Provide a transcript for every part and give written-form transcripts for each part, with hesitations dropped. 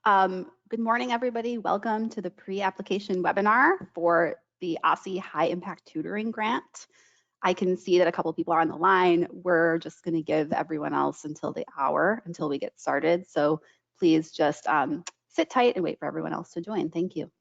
Good morning, everybody. Welcome to the pre-application webinar for the Aussie High Impact Tutoring Grant. I can see that a couple people are on the line. We're just going to give everyone else until the hour until we get started. So please just sit tight and wait for everyone else to join. Thank you.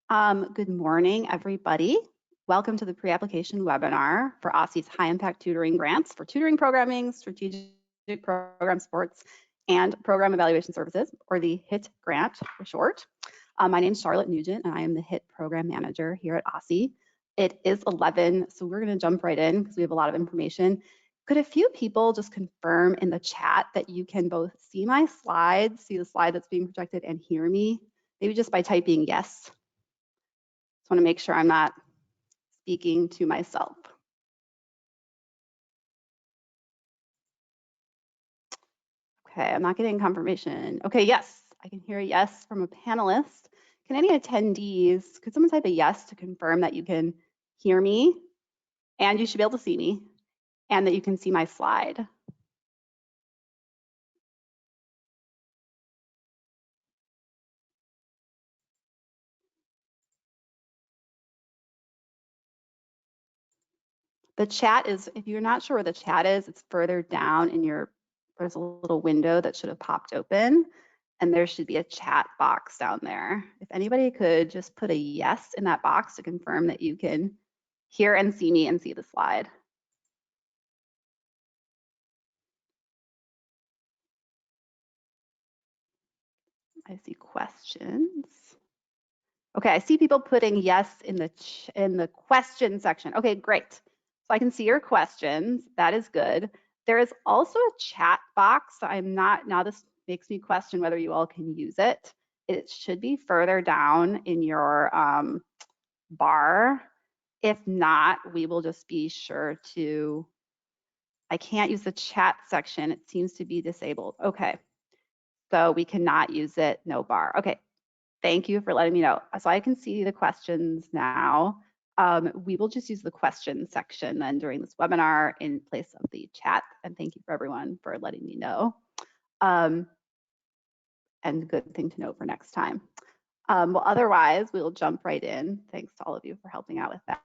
Good morning, everybody. Welcome to the pre-application webinar for OSSE's high impact tutoring grants for tutoring programming, strategic program supports, and program evaluation services, or the HIT grant for short. My name is Charlotte Nugent, and I am the HIT program manager here at OSSE. It is 11, so we're going to jump right in because we have a lot of information. Could a few people just confirm in the chat that you can both see my slides, see the slide that's being projected, and hear me? Maybe just by typing yes. Just want to make sure I'm not speaking to myself. Okay, I'm not getting confirmation. Okay, yes, I can hear a yes from a panelist. Can any attendees, could someone type a yes to confirm that you can hear me and you should be able to see me and that you can see my slide? The chat is, if you're not sure where the chat is, it's further down in your, there's a little window that should have popped open and there should be a chat box down there. If anybody could just put a yes in that box to confirm that you can hear and see me and see the slide. I see questions. Okay, I see people putting yes in the question section. Okay, great. So I can see your questions. That is good. There is also a chat box. I'm not, now this makes me question whether you all can use it. It should be further down in your bar. If not, we will just be sure to, I can't use the chat section. It seems to be disabled. Okay, so we cannot use it, no bar. Okay, thank you for letting me know. So I can see the questions now. We will just use the question section then during this webinar in place of the chat. And thank you for everyone for letting me know. And good thing to know for next time. Well, otherwise, we will jump right in. Thanks to all of you for helping out with that.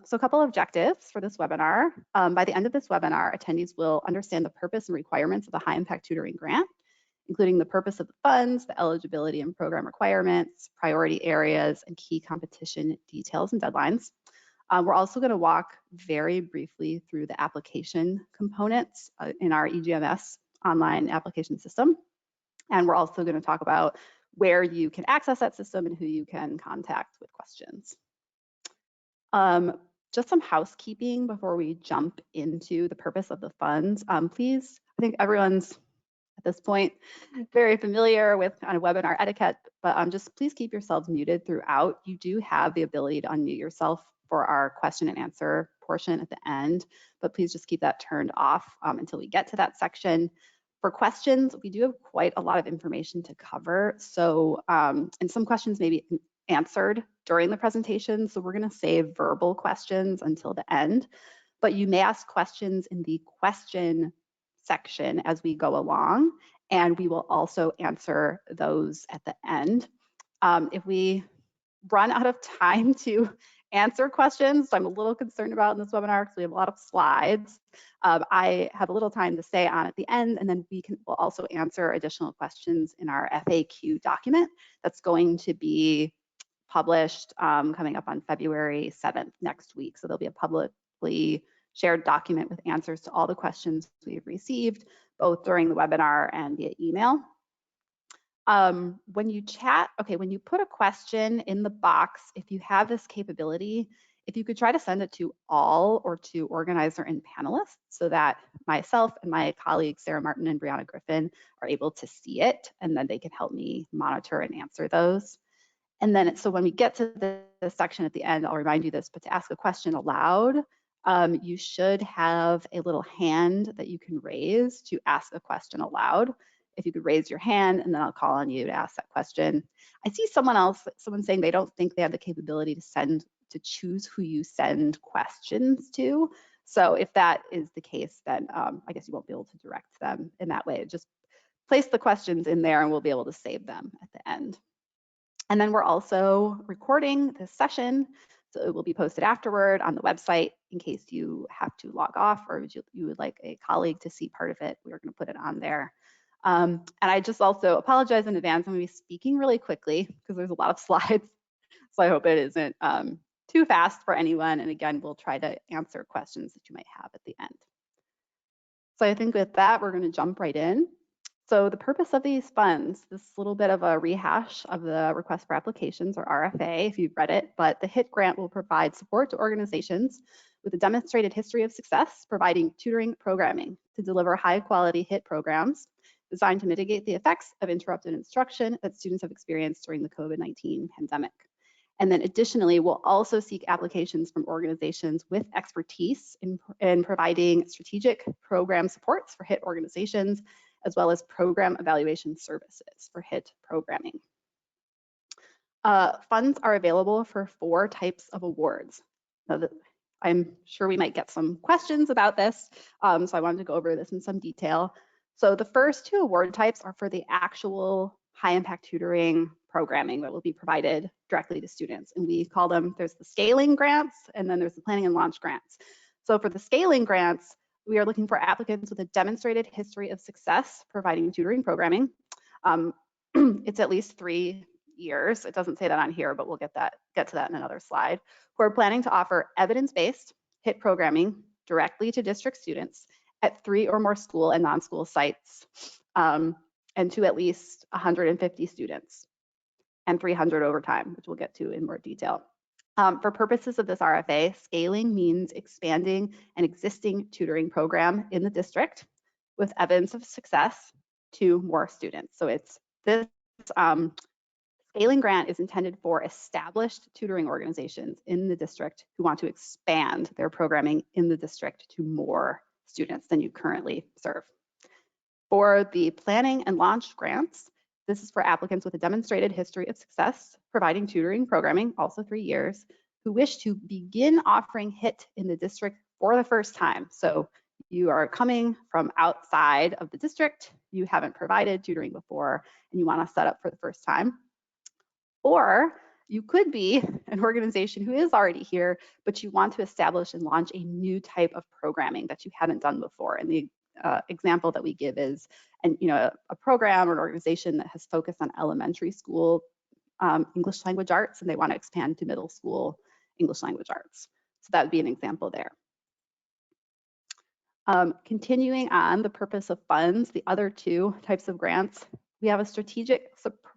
So a couple of objectives for this webinar. By the end of this webinar, attendees will understand the purpose and requirements of the high impact tutoring grant, including the purpose of the funds, the eligibility and program requirements, priority areas, and key competition details and deadlines. We're also going to walk very briefly through the application components in our EGMS online application system. And we're also going to talk about where you can access that system and who you can contact with questions. Just some housekeeping before we jump into the purpose of the funds. Please, I think everyone's at this point very familiar with kind of webinar etiquette, but just please keep yourselves muted throughout. You do have the ability to unmute yourself for our question and answer portion at the end, but please just keep that turned off until we get to that section. For questions, we do have quite a lot of information to cover. So, and some questions may be answered during the presentation. So we're going to save verbal questions until the end, but you may ask questions in the question section as we go along, and we will also answer those at the end. If we run out of time to answer questions, I'm a little concerned about in this webinar because we have a lot of slides. I have a little time to stay on at the end, and then we'll also answer additional questions in our FAQ document that's going to be published coming up on February 7th next week. So there'll be a publicly shared document with answers to all the questions we've received, both during the webinar and via email. When you chat, okay, when you put a question in the box, if you have this capability, if you could try to send it to all or to organizer and panelists so that myself and my colleagues, Sarah Martin and Brianna Griffin, are able to see it, and then they can help me monitor and answer those. And then, so when we get to the section at the end, I'll remind you this, but to ask a question aloud, you should have a little hand that you can raise to ask a question aloud. If you could raise your hand, and then I'll call on you to ask that question. I see someone saying they don't think they have the capability to choose who you send questions to. So if that is the case, then I guess you won't be able to direct them in that way. Just place the questions in there and we'll be able to save them at the end. And then we're also recording this session, so it will be posted afterward on the website in case you have to log off or you would like a colleague to see part of it. We're going to put it on there. And I just also apologize in advance. I'm going to be speaking really quickly because there's a lot of slides. So I hope it isn't too fast for anyone. And again, we'll try to answer questions that you might have at the end. So I think with that, we're going to jump right in. So the purpose of these funds, this little bit of a rehash of the request for applications, or RFA, if you've read it, but the HIT grant will provide support to organizations with a demonstrated history of success, providing tutoring programming to deliver high quality HIT programs designed to mitigate the effects of interrupted instruction that students have experienced during the COVID-19 pandemic. And then additionally, we'll also seek applications from organizations with expertise in providing strategic program supports for HIT organizations, as well as program evaluation services for HIT programming. Funds are available for 4 types of awards. Now, I'm sure we might get some questions about this, so I wanted to go over this in some detail. So the first 2 award types are for the actual high impact tutoring programming that will be provided directly to students. And we call them, there's the scaling grants, and then there's the planning and launch grants. So for the scaling grants, we are looking for applicants with a demonstrated history of success providing tutoring programming. It's at least 3 years. It doesn't say that on here, but we'll get to that in another slide. We're planning to offer evidence-based HIT programming directly to district students at 3 or more school and non-school sites, and to at least 150 students, and 300 over time, which we'll get to in more detail. For purposes of this RFA, scaling means expanding an existing tutoring program in the district with evidence of success to more students. So it's this scaling grant is intended for established tutoring organizations in the district who want to expand their programming in the district to more students than you currently serve. For the planning and launch grants, this is for applicants with a demonstrated history of success providing tutoring programming, also 3 years, who wish to begin offering HIT in the district for the first time. So you are coming from outside of the district, you haven't provided tutoring before, and you want to set up for the first time. Or you could be an organization who is already here, but you want to establish and launch a new type of programming that you haven't done before. And the example that we give is a program or an organization that has focused on elementary school English language arts, and they want to expand to middle school English language arts. So that would be an example there. Continuing on the purpose of funds, the other 2 types of grants, we have a strategic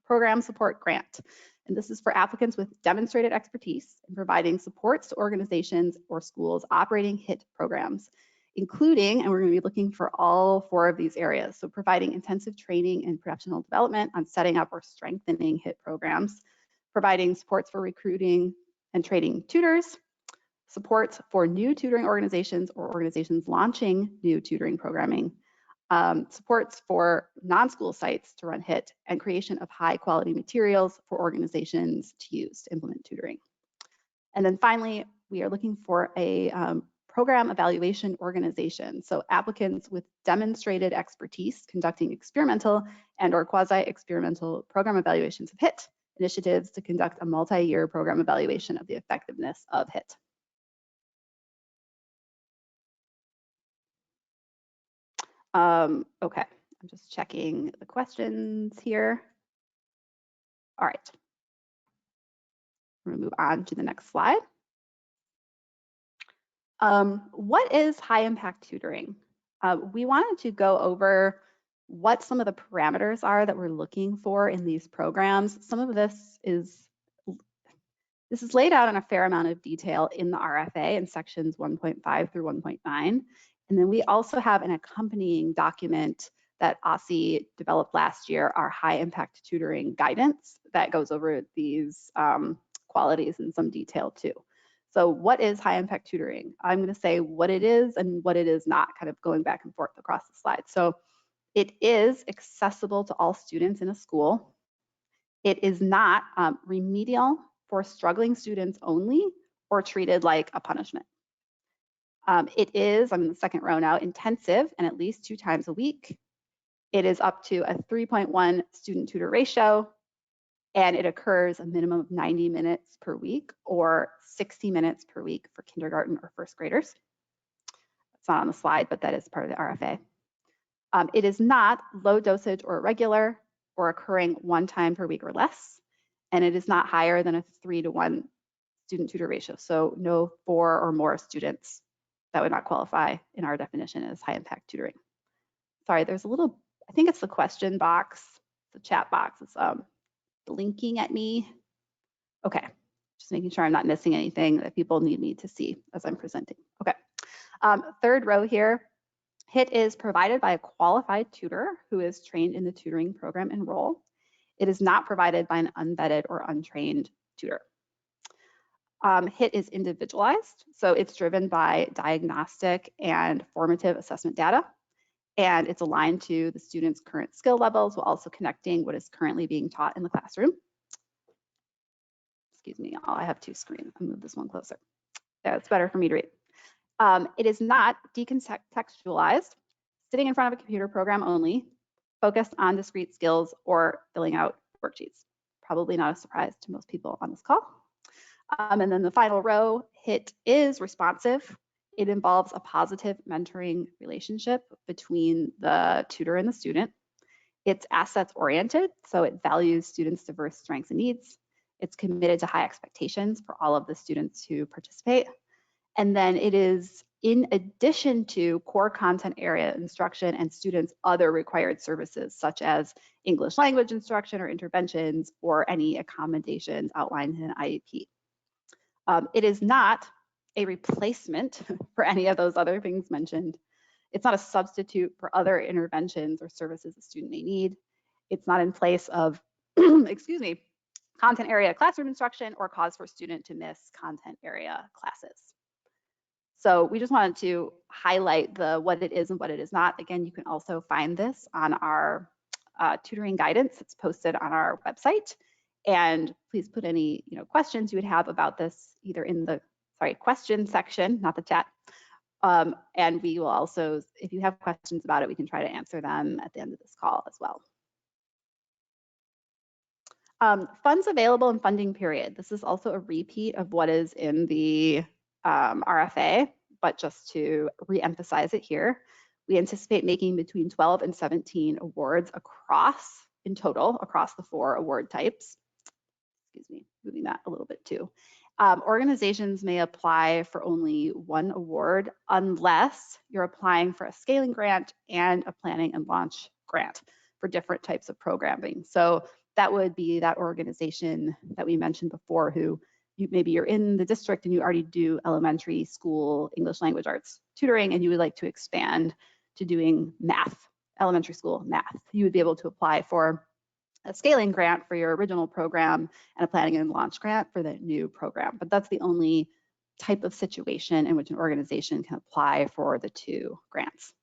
program support grant. And this is for applicants with demonstrated expertise in providing supports to organizations or schools operating HIT programs, including, and we're going to be looking for all 4 of these areas. So providing intensive training and professional development on setting up or strengthening HIT programs, providing supports for recruiting and training tutors, supports for new tutoring organizations or organizations launching new tutoring programming, supports for non-school sites to run HIT, and creation of high quality materials for organizations to use to implement tutoring. And then finally, we are looking for a program evaluation organization. So applicants with demonstrated expertise conducting experimental and or quasi-experimental program evaluations of HIT initiatives to conduct a multi-year program evaluation of the effectiveness of HIT. Okay, I'm just checking the questions here. All right, I'm gonna move on to the next slide. What is high impact tutoring? We wanted to go over what some of the parameters are that we're looking for in these programs. Some of this is laid out in a fair amount of detail in the RFA in sections 1.5 through 1.9. And then we also have an accompanying document that OSSE developed last year, our high impact tutoring guidance, that goes over these qualities in some detail too. So what is high impact tutoring? I'm going to say what it is and what it is not, kind of going back and forth across the slide. So it is accessible to all students in a school. It is not remedial for struggling students only or treated like a punishment. It is, I'm in the second row now, intensive and at least 2 times a week. It is up to a 3.1 student tutor ratio, and it occurs a minimum of 90 minutes per week or 60 minutes per week for kindergarten or first graders. It's not on the slide, but that is part of the RFA. It is not low dosage or irregular or occurring 1 time per week or less, and it is not higher than a 3-to-1 student-tutor ratio. So no 4 or more students. That would not qualify in our definition as high impact tutoring. Sorry, there's a little, I think it's the question box, the chat box. It's blinking at me. Okay, just making sure I'm not missing anything that people need me to see as I'm presenting. Okay, third row here. HIT is provided by a qualified tutor who is trained in the tutoring program and role. It is not provided by an unvetted or untrained tutor. HIT is individualized, so it's driven by diagnostic and formative assessment data, and it's aligned to the student's current skill levels while also connecting what is currently being taught in the classroom. Excuse me, I have 2 screens. I'll move this one closer. Yeah, it's better for me to read. It is not decontextualized, sitting in front of a computer program only, focused on discrete skills or filling out worksheets. Probably not a surprise to most people on this call. And then the final row, HIT is responsive. It involves a positive mentoring relationship between the tutor and the student. It's assets oriented, so it values students' diverse strengths and needs. It's committed to high expectations for all of the students who participate. And then it is in addition to core content area instruction and students' other required services, such as English language instruction or interventions or any accommodations outlined in an IEP. It is not a replacement for any of those other things mentioned. It's not a substitute for other interventions or services a student may need. It's not in place of, excuse me, content area classroom instruction or cause for a student to miss content area classes. So we just wanted to highlight what it is and what it is not. Again, you can also find this on our tutoring guidance. It's posted on our website. And please put any questions you would have about this either in the question section, not the chat. And we will also, if you have questions about it, we can try to answer them at the end of this call as well. Funds available and funding period. This is also a repeat of what is in the RFA, but just to re-emphasize it here, we anticipate making between 12 and 17 awards in total across the 4 award types. Excuse me, moving that a little bit too. Organizations may apply for only 1 award unless you're applying for a scaling grant and a planning and launch grant for different types of programming. So that would be that organization that we mentioned before who maybe you're in the district and you already do elementary school English language arts tutoring and you would like to expand to doing math, elementary school math. You would be able to apply for a scaling grant for your original program and a planning and launch grant for the new program. But that's the only type of situation in which an organization can apply for the 2 grants.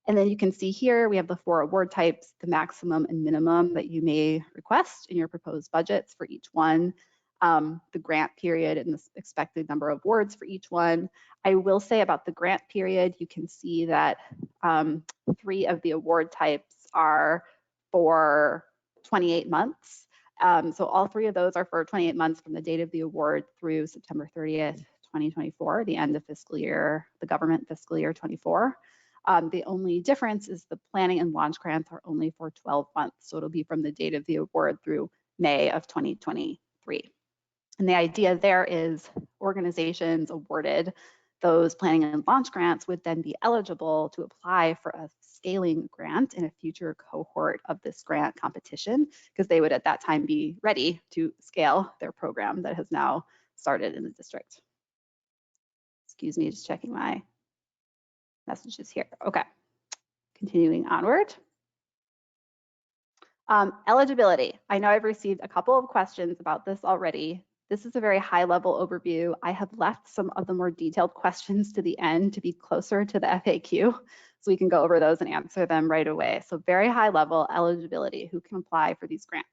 And then you can see here, we have the 4 award types, the maximum and minimum that you may request in your proposed budgets for each one, the grant period and the expected number of awards for each one. I will say about the grant period, you can see that 3 of the award types are for 28 months. So all 3 of those are for 28 months from the date of the award through September 30th, 2024, the end of fiscal year, the government fiscal year 24. The only difference is the planning and launch grants are only for 12 months. So it'll be from the date of the award through May of 2023. And the idea there is organizations awarded those planning and launch grants would then be eligible to apply for a scaling grant in a future cohort of this grant competition, because they would at that time be ready to scale their program that has now started in the district. Excuse me, just checking my messages here. Okay, continuing onward. Eligibility. I know I've received a couple of questions about this already. This is a very high-level overview. I have left some of the more detailed questions to the end to be closer to the FAQ, so we can go over those and answer them right away. So very high-level eligibility, who can apply for these grants.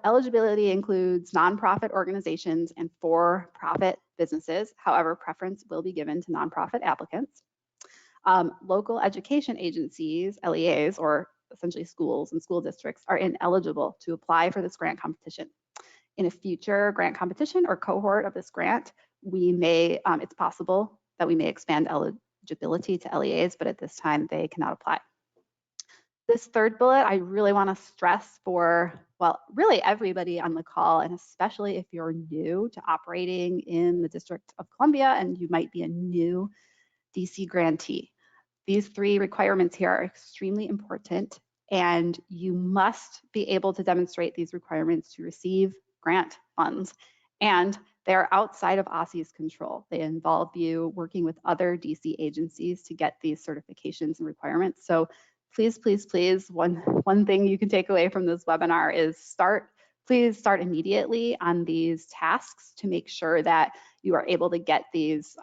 Eligibility includes nonprofit organizations and for-profit businesses. However, preference will be given to nonprofit applicants. Local education agencies, LEAs, or essentially schools and school districts, are ineligible to apply for this grant competition. In a future grant competition or cohort of this grant, we may, it's possible that we may expand eligibility to LEAs, but at this time they cannot apply. This third bullet, I really want to stress for, well, really everybody on the call, and especially if you're new to operating in the District of Columbia and you might be a new DC grantee. These three requirements here are extremely important, and you must be able to demonstrate these requirements to receive grant funds. And they're outside of OSSE's control. They involve you working with other DC agencies to get these certifications and requirements. So please, please, please, one thing you can take away from this webinar is please start immediately on these tasks to make sure that you are able to get these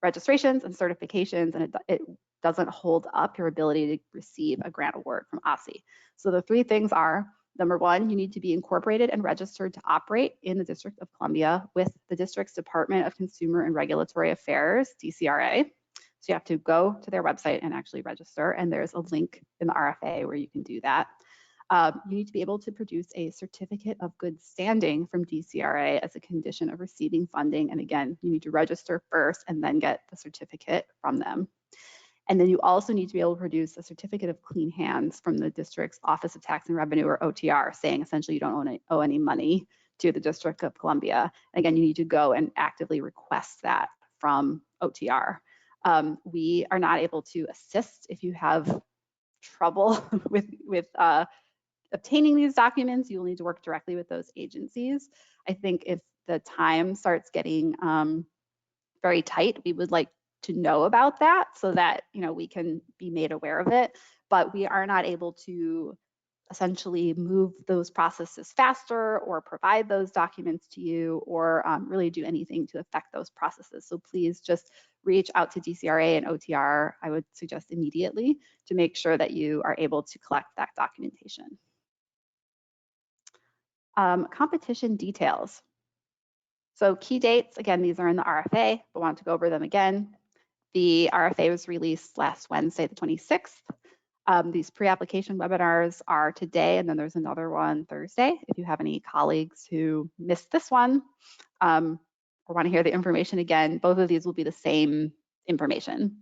registrations and certifications, and it doesn't hold up your ability to receive a grant award from OSSE. So the three things are, number one, you need to be incorporated and registered to operate in the District of Columbia with the district's Department of Consumer and Regulatory Affairs, DCRA. So you have to go to their website and actually register, and there's a link in the RFA where you can do that. You need to be able to produce a certificate of good standing from DCRA as a condition of receiving funding. And again, you need to register first and then get the certificate from them. And then you also need to be able to produce a certificate of clean hands from the district's Office of Tax and Revenue, or OTR, saying essentially you don't owe any money to the District of Columbia. Again, you need to go and actively request that from OTR. We are not able to assist if you have trouble with obtaining these documents. You will need to work directly with those agencies. I think if the time starts getting very tight, we would like to know about that so that we can be made aware of it. But we are not able to essentially move those processes faster or provide those documents to you or really do anything to affect those processes. So please just reach out to DCRA and OTR, I would suggest immediately, to make sure that you are able to collect that documentation. Competition details. So key dates, again, these are in the RFA, but want to go over them again. The RFA was released last Wednesday, the 26th. These pre-application webinars are today, and then there's another one Thursday. If you have any colleagues who missed this one or want to hear the information again, both of these will be the same information.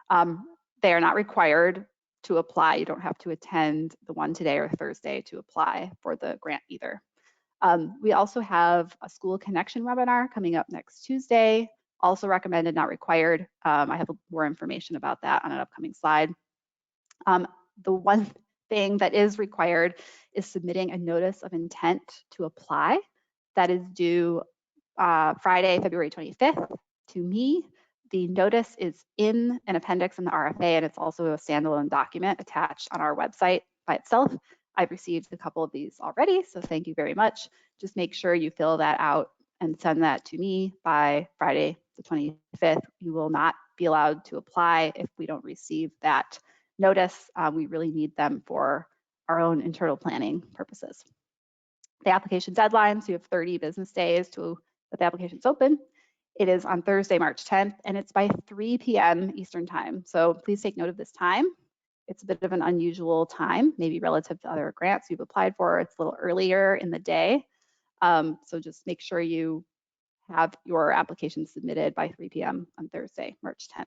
They are not required to apply. You don't have to attend the one today or Thursday to apply for the grant either. We also have a school connection webinar coming up next Tuesday. Also recommended, not required. I have more information about that on an upcoming slide. The one thing that is required is submitting a notice of intent to apply. That is due Friday, February 25th to me. The notice is in an appendix in the RFA, and it's also a standalone document attached on our website by itself. I've received a couple of these already, so thank you very much. Just make sure you fill that out and send that to me by Friday the 25th. You will not be allowed to apply if we don't receive that notice. We really need them for our own internal planning purposes. The application deadline, so you have 30 business days to let the applications open. It is on Thursday, March 10th, and it's by 3 p.m. Eastern time. So please take note of this time. It's a bit of an unusual time, maybe relative to other grants you've applied for. It's a little earlier in the day. So just make sure you have your application submitted by 3 p.m. on Thursday, March 10th.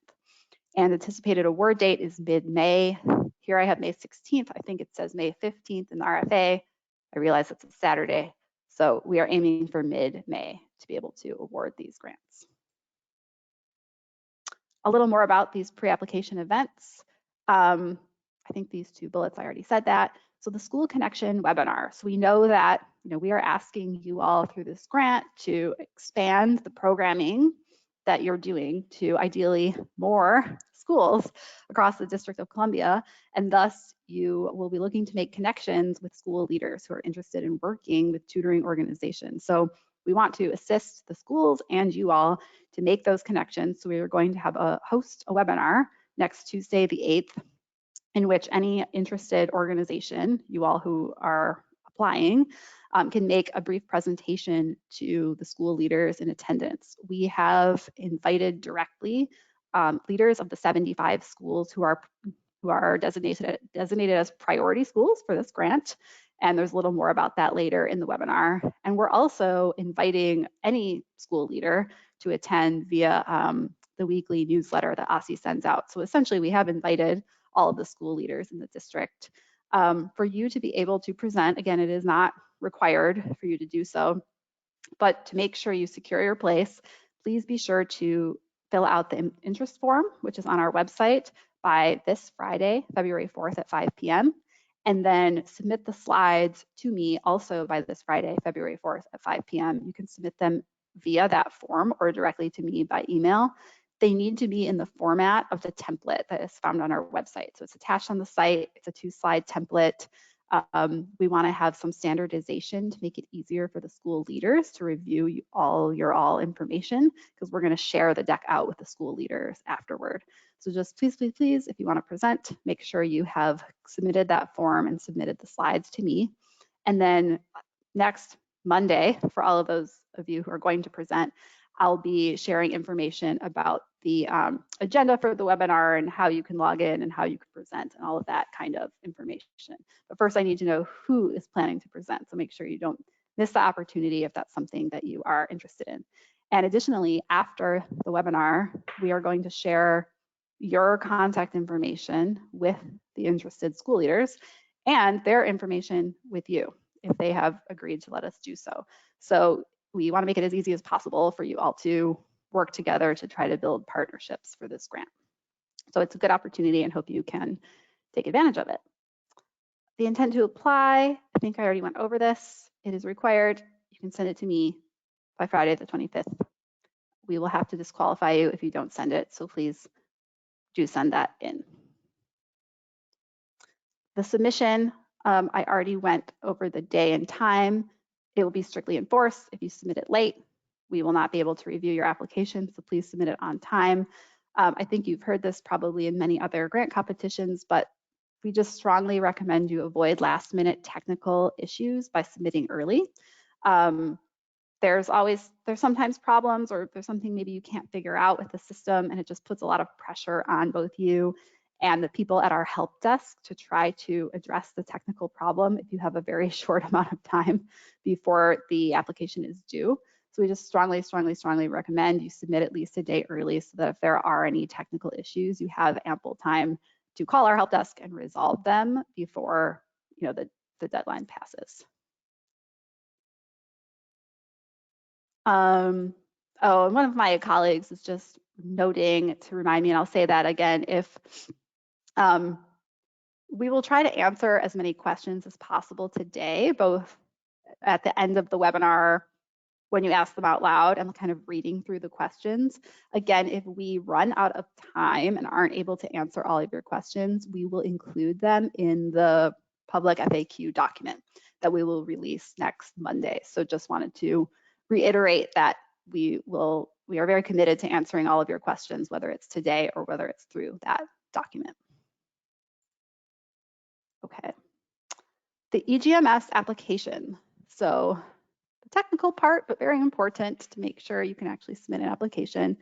And anticipated award date is mid-May. Here I have May 16th. I think it says May 15th in the RFA. I realize it's a Saturday. So we are aiming for mid-May to be able to award these grants. A little more about these pre-application events. I think these two bullets, I already said that. So the school connection webinar. So we know that we are asking you all through this grant to expand the programming that you're doing to ideally more schools across the District of Columbia, and thus you will be looking to make connections with school leaders who are interested in working with tutoring organizations. So we want to assist the schools and you all to make those connections. So we are going to have host a webinar next Tuesday, the 8th, in which any interested organization, you all who are applying, can make a brief presentation to the school leaders in attendance. We have invited directly leaders of the 75 schools who are designated as priority schools for this grant. And there's a little more about that later in the webinar. And we're also inviting any school leader to attend via the weekly newsletter that OSSE sends out. So essentially, we have invited all of the school leaders in the district for you to be able to present. Again, it is not required for you to do so, but to make sure you secure your place, please be sure to fill out the interest form, which is on our website, by this Friday, February 4th at 5 p.m. And then submit the slides to me also by this Friday, February 4th at 5 p.m. You can submit them via that form or directly to me by email. They need to be in the format of the template that is found on our website. So it's attached on the site. It's a 2-slide template. We want to have some standardization to make it easier for the school leaders to review all information, because we're going to share the deck out with the school leaders afterward. So just please, please, please, if you want to present, make sure you have submitted that form and submitted the slides to me. And then next Monday, for all of those of you who are going to present, I'll be sharing information about the agenda for the webinar and how you can log in and how you can present and all of that kind of information. But first, I need to know who is planning to present. So make sure you don't miss the opportunity if that's something that you are interested in. And additionally, after the webinar, we are going to share your contact information with the interested school leaders and their information with you if they have agreed to let us do so. So we want to make it as easy as possible for you all to work together to try to build partnerships for this grant. So it's a good opportunity and hope you can take advantage of it. The intent to apply, I think I already went over this. It is required. You can send it to me by Friday the 25th. We will have to disqualify you if you don't send it, so please do send that in. The submission, I already went over the day and time. It will be strictly enforced. If you submit it late, we will not be able to review your application, so please submit it on time. I think you've heard this probably in many other grant competitions, but we just strongly recommend you avoid last-minute technical issues by submitting early. There's sometimes problems, or there's something maybe you can't figure out with the system, and it just puts a lot of pressure on both you and the people at our help desk to try to address the technical problem if you have a very short amount of time before the application is due. So we just strongly, strongly, strongly recommend you submit at least a day early, so that if there are any technical issues, you have ample time to call our help desk and resolve them before the deadline passes. And one of my colleagues is just noting to remind me, and I'll say that again, if we will try to answer as many questions as possible today, both at the end of the webinar when you ask them out loud and kind of reading through the questions. Again, if we run out of time and aren't able to answer all of your questions, we will include them in the public FAQ document that we will release next Monday. So just wanted to reiterate that we are very committed to answering all of your questions, whether it's today or whether it's through that document. Okay, the EGMS application. So the technical part, but very important to make sure you can actually submit an application.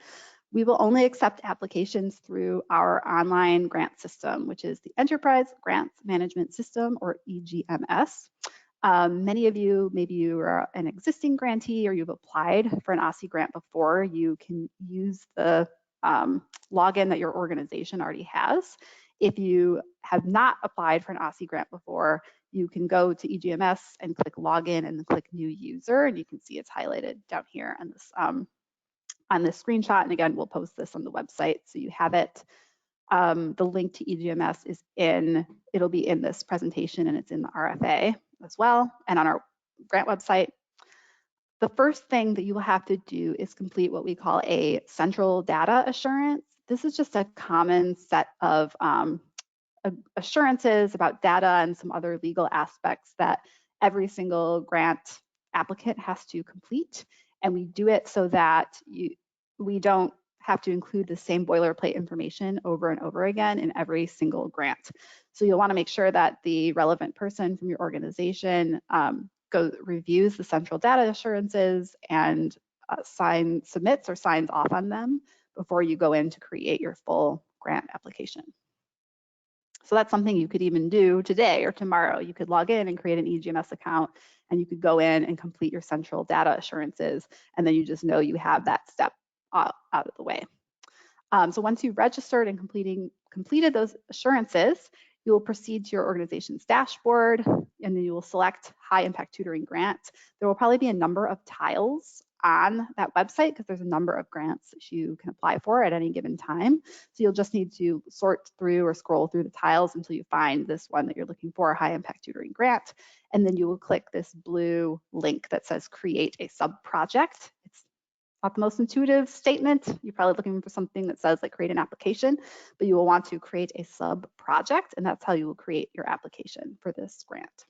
We will only accept applications through our online grant system, which is the Enterprise Grants Management System, or EGMS. Many of you, maybe you are an existing grantee or you've applied for an OSSE grant before, you can use the login that your organization already has. If you have not applied for an OSSE grant before, you can go to EGMS and click login and then click new user, and you can see it's highlighted down here on this screenshot. And again, we'll post this on the website so you have it. The link to EGMS it'll be in this presentation, and it's in the RFA as well, and on our grant website. The first thing that you will have to do is complete what we call a central data assurance. This is just a common set of assurances about data and some other legal aspects that every single grant applicant has to complete. And we do it so that we don't have to include the same boilerplate information over and over again in every single grant. So you'll want to make sure that the relevant person from your organization reviews the central data assurances and submits or signs off on them before you go in to create your full grant application. So that's something you could even do today or tomorrow. You could log in and create an EGMS account, and you could go in and complete your central data assurances, and then you just know you have that step out of the way. So once you've registered and completed those assurances, you will proceed to your organization's dashboard, and then you will select High Impact Tutoring Grant. There will probably be a number of tiles on that website because there's a number of grants that you can apply for at any given time. So you'll just need to sort through or scroll through the tiles until you find this one that you're looking for, High Impact Tutoring Grant. And then you will click this blue link that says create a sub-project. It's not the most intuitive statement. You're probably looking for something that says like create an application, but you will want to create a sub-project, and that's how you will create your application for this grant.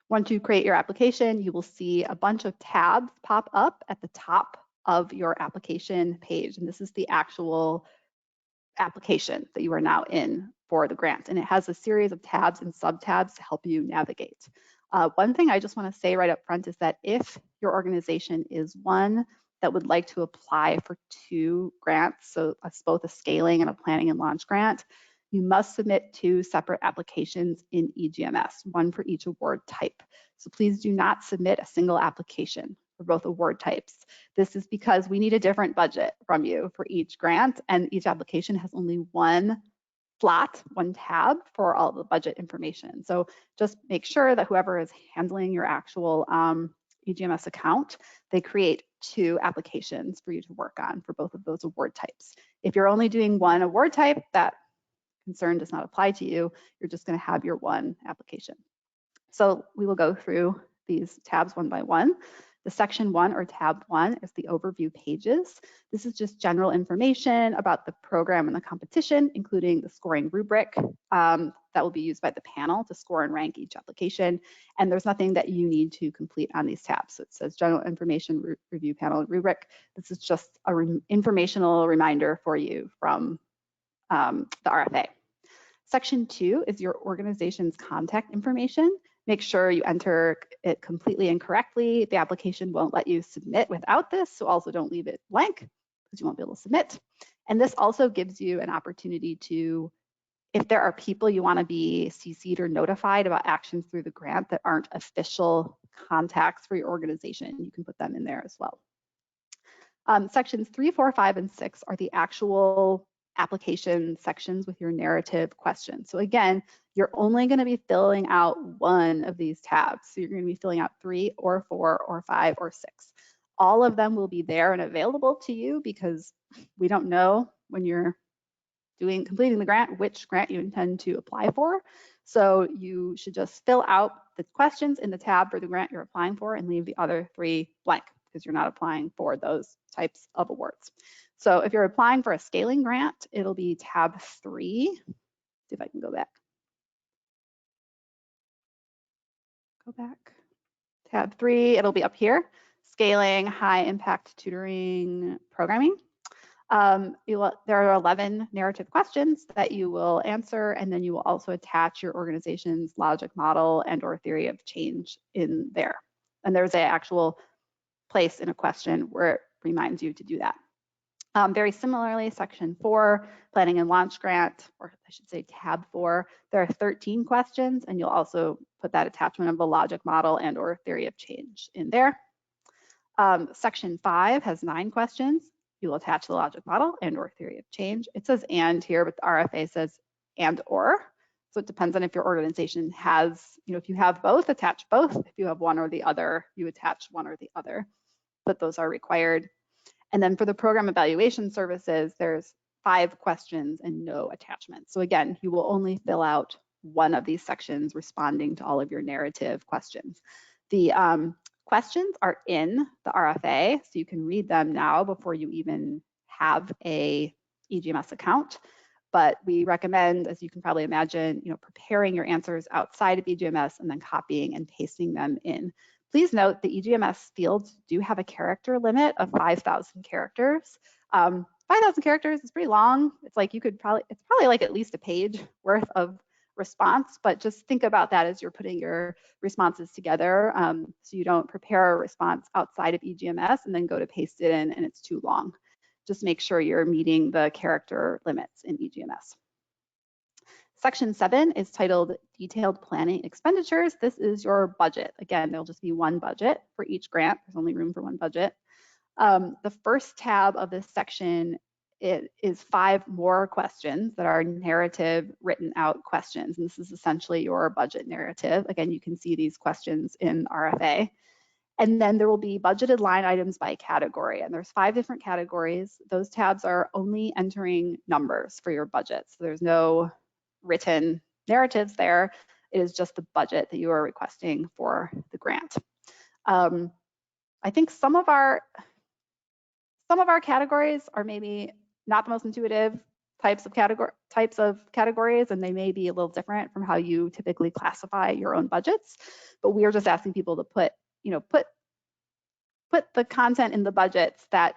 Once you create your application, you will see a bunch of tabs pop up at the top of your application page, and this is the actual application that you are now in for the grant, and it has a series of tabs and sub-tabs to help you navigate. One thing I just want to say right up front is that if your organization is one that would like to apply for 2 grants, so that's both a scaling and a planning and launch grant, you must submit 2 separate applications in EGMS, one for each award type. So please do not submit a single application for both award types. This is because we need a different budget from you for each grant, and each application has only one slot, one tab for all the budget information. So just make sure that whoever is handling your actual EGMS account, they create 2 applications for you to work on for both of those award types. If you're only doing one award type, that concern does not apply to you. You're just going to have your one application. So we will go through these tabs one by one. The section 1 or tab 1 is the overview pages. This is just general information about the program and the competition, including the scoring rubric that will be used by the panel to score and rank each application. And there's nothing that you need to complete on these tabs. So it says general information, review panel, rubric. This is just an informational reminder for you from the RFA. Section 2 is your organization's contact information. Make sure you enter it completely and correctly. The application won't let you submit without this, so also don't leave it blank because you won't be able to submit. And this also gives you an opportunity to, if there are people you want to be CC'd or notified about actions through the grant that aren't official contacts for your organization, you can put them in there as well. Sections 3, 4, 5, and 6 are the actual application sections with your narrative questions. So again, you're only going to be filling out one of these tabs. So you're going to be filling out 3 or 4 or 5 or 6. All of them will be there and available to you because we don't know when you're completing the grant which grant you intend to apply for. So you should just fill out the questions in the tab for the grant you're applying for and leave the other 3 blank because you're not applying for those types of awards. So if you're applying for a scaling grant, it'll be tab 3. See if I can go back. Go back. Tab 3, it'll be up here. Scaling high impact tutoring programming. There are 11 narrative questions that you will answer, and then you will also attach your organization's logic model and or theory of change in there. And there's an actual place in a question where it reminds you to do that. Very similarly, section 4, planning and launch grant, or I should say tab 4, there are 13 questions, and you'll also put that attachment of the logic model and or theory of change in there. Section 5 has 9 questions. You will attach the logic model and or theory of change. It says and here, but the RFA says and or. So it depends on if your organization has, if you have both, attach both. If you have one or the other, you attach one or the other, but those are required. And then for the program evaluation services, there's 5 questions and no attachments. So again, you will only fill out one of these sections responding to all of your narrative questions. The questions are in the RFA, so you can read them now before you even have a EGMS account. But we recommend, as you can probably imagine, preparing your answers outside of EGMS and then copying and pasting them in. Please note the EGMS fields do have a character limit of 5,000 characters. 5,000 characters is pretty long. It's like it's probably like at least a page worth of response, but just think about that as you're putting your responses together, so you don't prepare a response outside of EGMS and then go to paste it in and it's too long. Just make sure you're meeting the character limits in EGMS. Section 7 is titled Detailed Planning Expenditures. This is your budget. Again, there'll just be one budget for each grant. There's only room for one budget. The first tab of this section it is 5 more questions that are narrative written out questions. And this is essentially your budget narrative. Again, you can see these questions in RFA. And then there will be budgeted line items by category. And there's 5 different categories. Those tabs are only entering numbers for your budget. So there's no written narratives there. It is just the budget that you are requesting for the grant. I think some of our categories are maybe not the most intuitive types of categories, and they may be a little different from how you typically classify your own budgets. But we are just asking people to put the content in the budgets that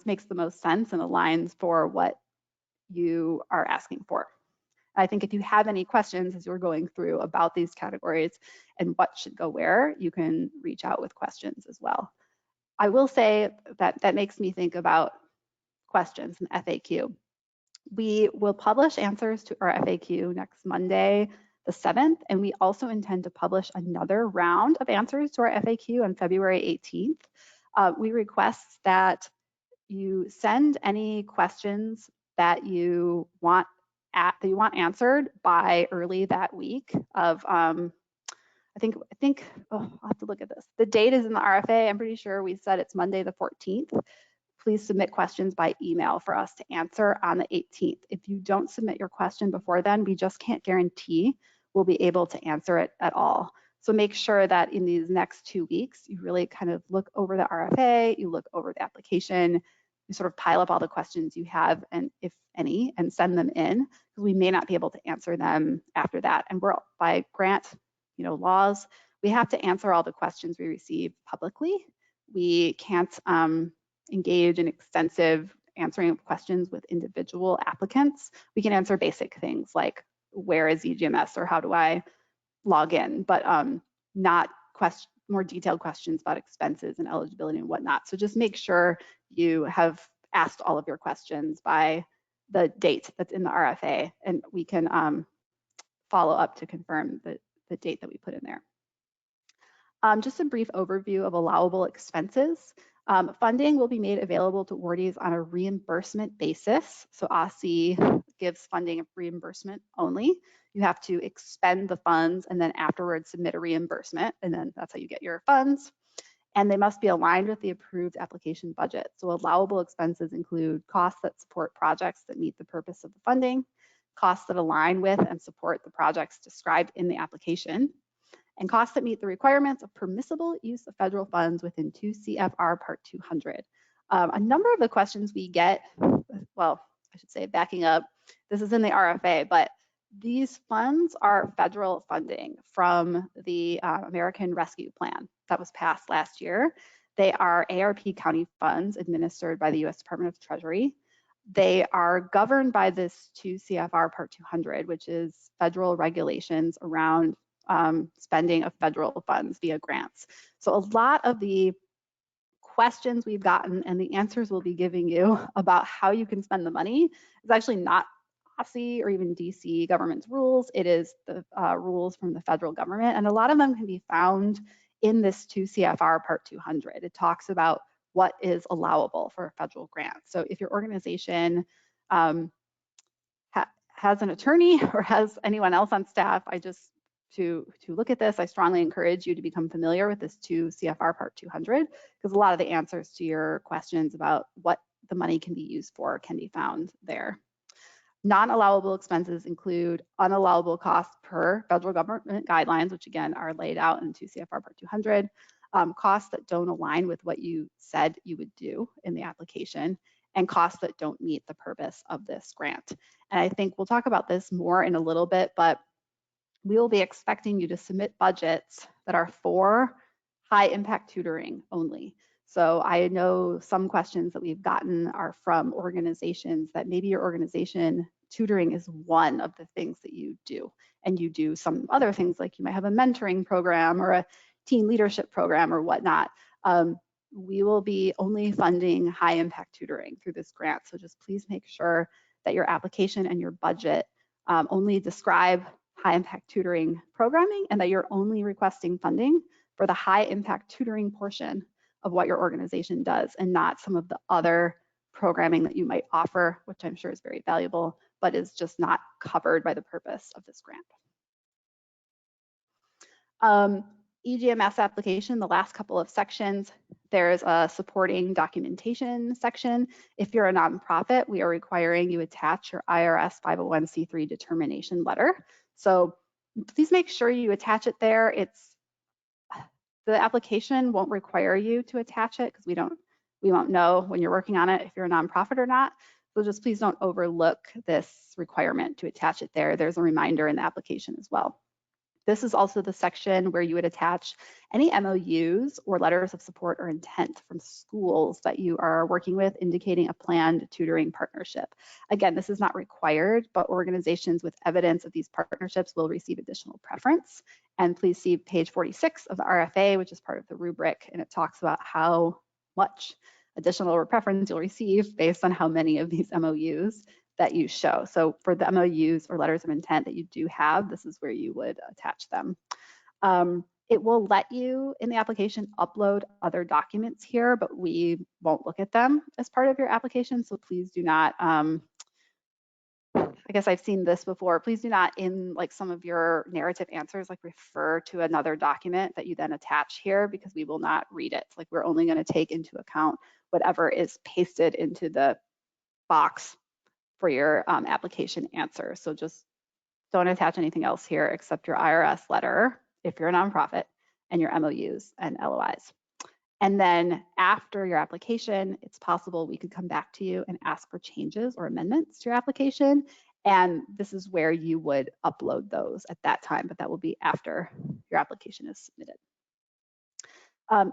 makes the most sense and aligns for what you are asking for. I think if you have any questions as you're going through about these categories and what should go where, you can reach out with questions as well. I will say that makes me think about questions and FAQ. We will publish answers to our FAQ next Monday, the 7th, and we also intend to publish another round of answers to our FAQ on February 18th. We request that you send any questions that you want answered by early that week of I think I'll have to look at this. The date is in the RFA. I'm pretty sure we said it's Monday the 14th. Please submit questions by email for us to answer on the 18th. If you don't submit your question before then, we just can't guarantee we'll be able to answer it at all. So make sure that in these next 2 weeks, you really kind of look over the RFA, you look over the application, you sort of pile up all the questions you have, and if any, and send them in, because we may not be able to answer them after that. And we're by grant, laws, we have to answer all the questions we receive publicly. We can't engage in extensive answering of questions with individual applicants. We can answer basic things like, where is EGMS or how do I log in, but not more detailed questions about expenses and eligibility and whatnot. So just make sure you have asked all of your questions by the date that's in the RFA, and we can follow up to confirm the date that we put in there. Just a brief overview of allowable expenses. Funding will be made available to awardees on a reimbursement basis. So OSSE gives funding of reimbursement only. You have to expend the funds and then afterwards submit a reimbursement, and then that's how you get your funds. And they must be aligned with the approved application budget. So allowable expenses include costs that support projects that meet the purpose of the funding, costs that align with and support the projects described in the application, and costs that meet the requirements of permissible use of federal funds within 2 CFR Part 200. A number of the questions we get, well, I should say backing up, this is in the RFA, but these funds are federal funding from the American Rescue Plan that was passed last year. They are ARP county funds administered by the U.S. Department of Treasury. They are governed by this 2 CFR Part 200, which is federal regulations around spending of federal funds via grants. So a lot of the questions we've gotten and the answers we'll be giving you about how you can spend the money is actually not OSSE or even DC government's rules. It is the rules from the federal government, and a lot of them can be found in this 2 CFR Part 200. It talks about what is allowable for a federal grant. So if your organization has an attorney or has anyone else on staff, to look at this, I strongly encourage you to become familiar with this 2 CFR Part 200, because a lot of the answers to your questions about what the money can be used for can be found there. Non-allowable expenses include unallowable costs per federal government guidelines, which again are laid out in 2 CFR Part 200, costs that don't align with what you said you would do in the application, and costs that don't meet the purpose of this grant. And I think we'll talk about this more in a little bit, but we will be expecting you to submit budgets that are for high impact tutoring only. So I know some questions that we've gotten are from organizations that maybe your organization tutoring is one of the things that you do, and you do some other things, like you might have a mentoring program or a teen leadership program or whatnot. We will be only funding high impact tutoring through this grant. So just please make sure that your application and your budget only describe high impact tutoring programming, and that you're only requesting funding for the high impact tutoring portion of what your organization does, and not some of the other programming that you might offer, which I'm sure is very valuable, but is just not covered by the purpose of this grant. EGMS application, the last couple of sections, there's a supporting documentation section. If you're a nonprofit, we are requiring you attach your IRS 501c3 determination letter. So please make sure you attach it there. The application won't require you to attach it because we won't know when you're working on it if you're a nonprofit or not. So just please don't overlook this requirement to attach it there. There's a reminder in the application as well. This is also the section where you would attach any MOUs or letters of support or intent from schools that you are working with, indicating a planned tutoring partnership. Again, this is not required, but organizations with evidence of these partnerships will receive additional preference. And please see page 46 of the RFA, which is part of the rubric, and it talks about how much additional preference you'll receive based on how many of these MOUs that you show. So for the MOUs or letters of intent that you do have, this is where you would attach them. It will let you in the application upload other documents here, but we won't look at them as part of your application. So please do not, I guess I've seen this before, please do not in like some of your narrative answers, like refer to another document that you then attach here, because we will not read it. Like we're only going to take into account whatever is pasted into the box for your application answer. So just don't attach anything else here except your IRS letter if you're a nonprofit and your MOUs and LOIs. And then after your application, it's possible we could come back to you and ask for changes or amendments to your application. And this is where you would upload those at that time, but that will be after your application is submitted.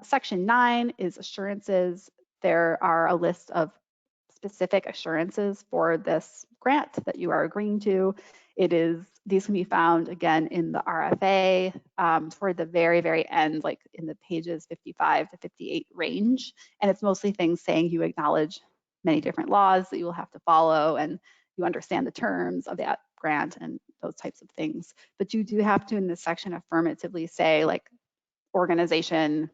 Section 9 is assurances. There are a list of specific assurances for this grant that you are agreeing to. These can be found again in the RFA toward the very, very end, like in the pages 55 to 58 range. And it's mostly things saying you acknowledge many different laws that you will have to follow and you understand the terms of that grant and those types of things. But you do have to in this section affirmatively say like organization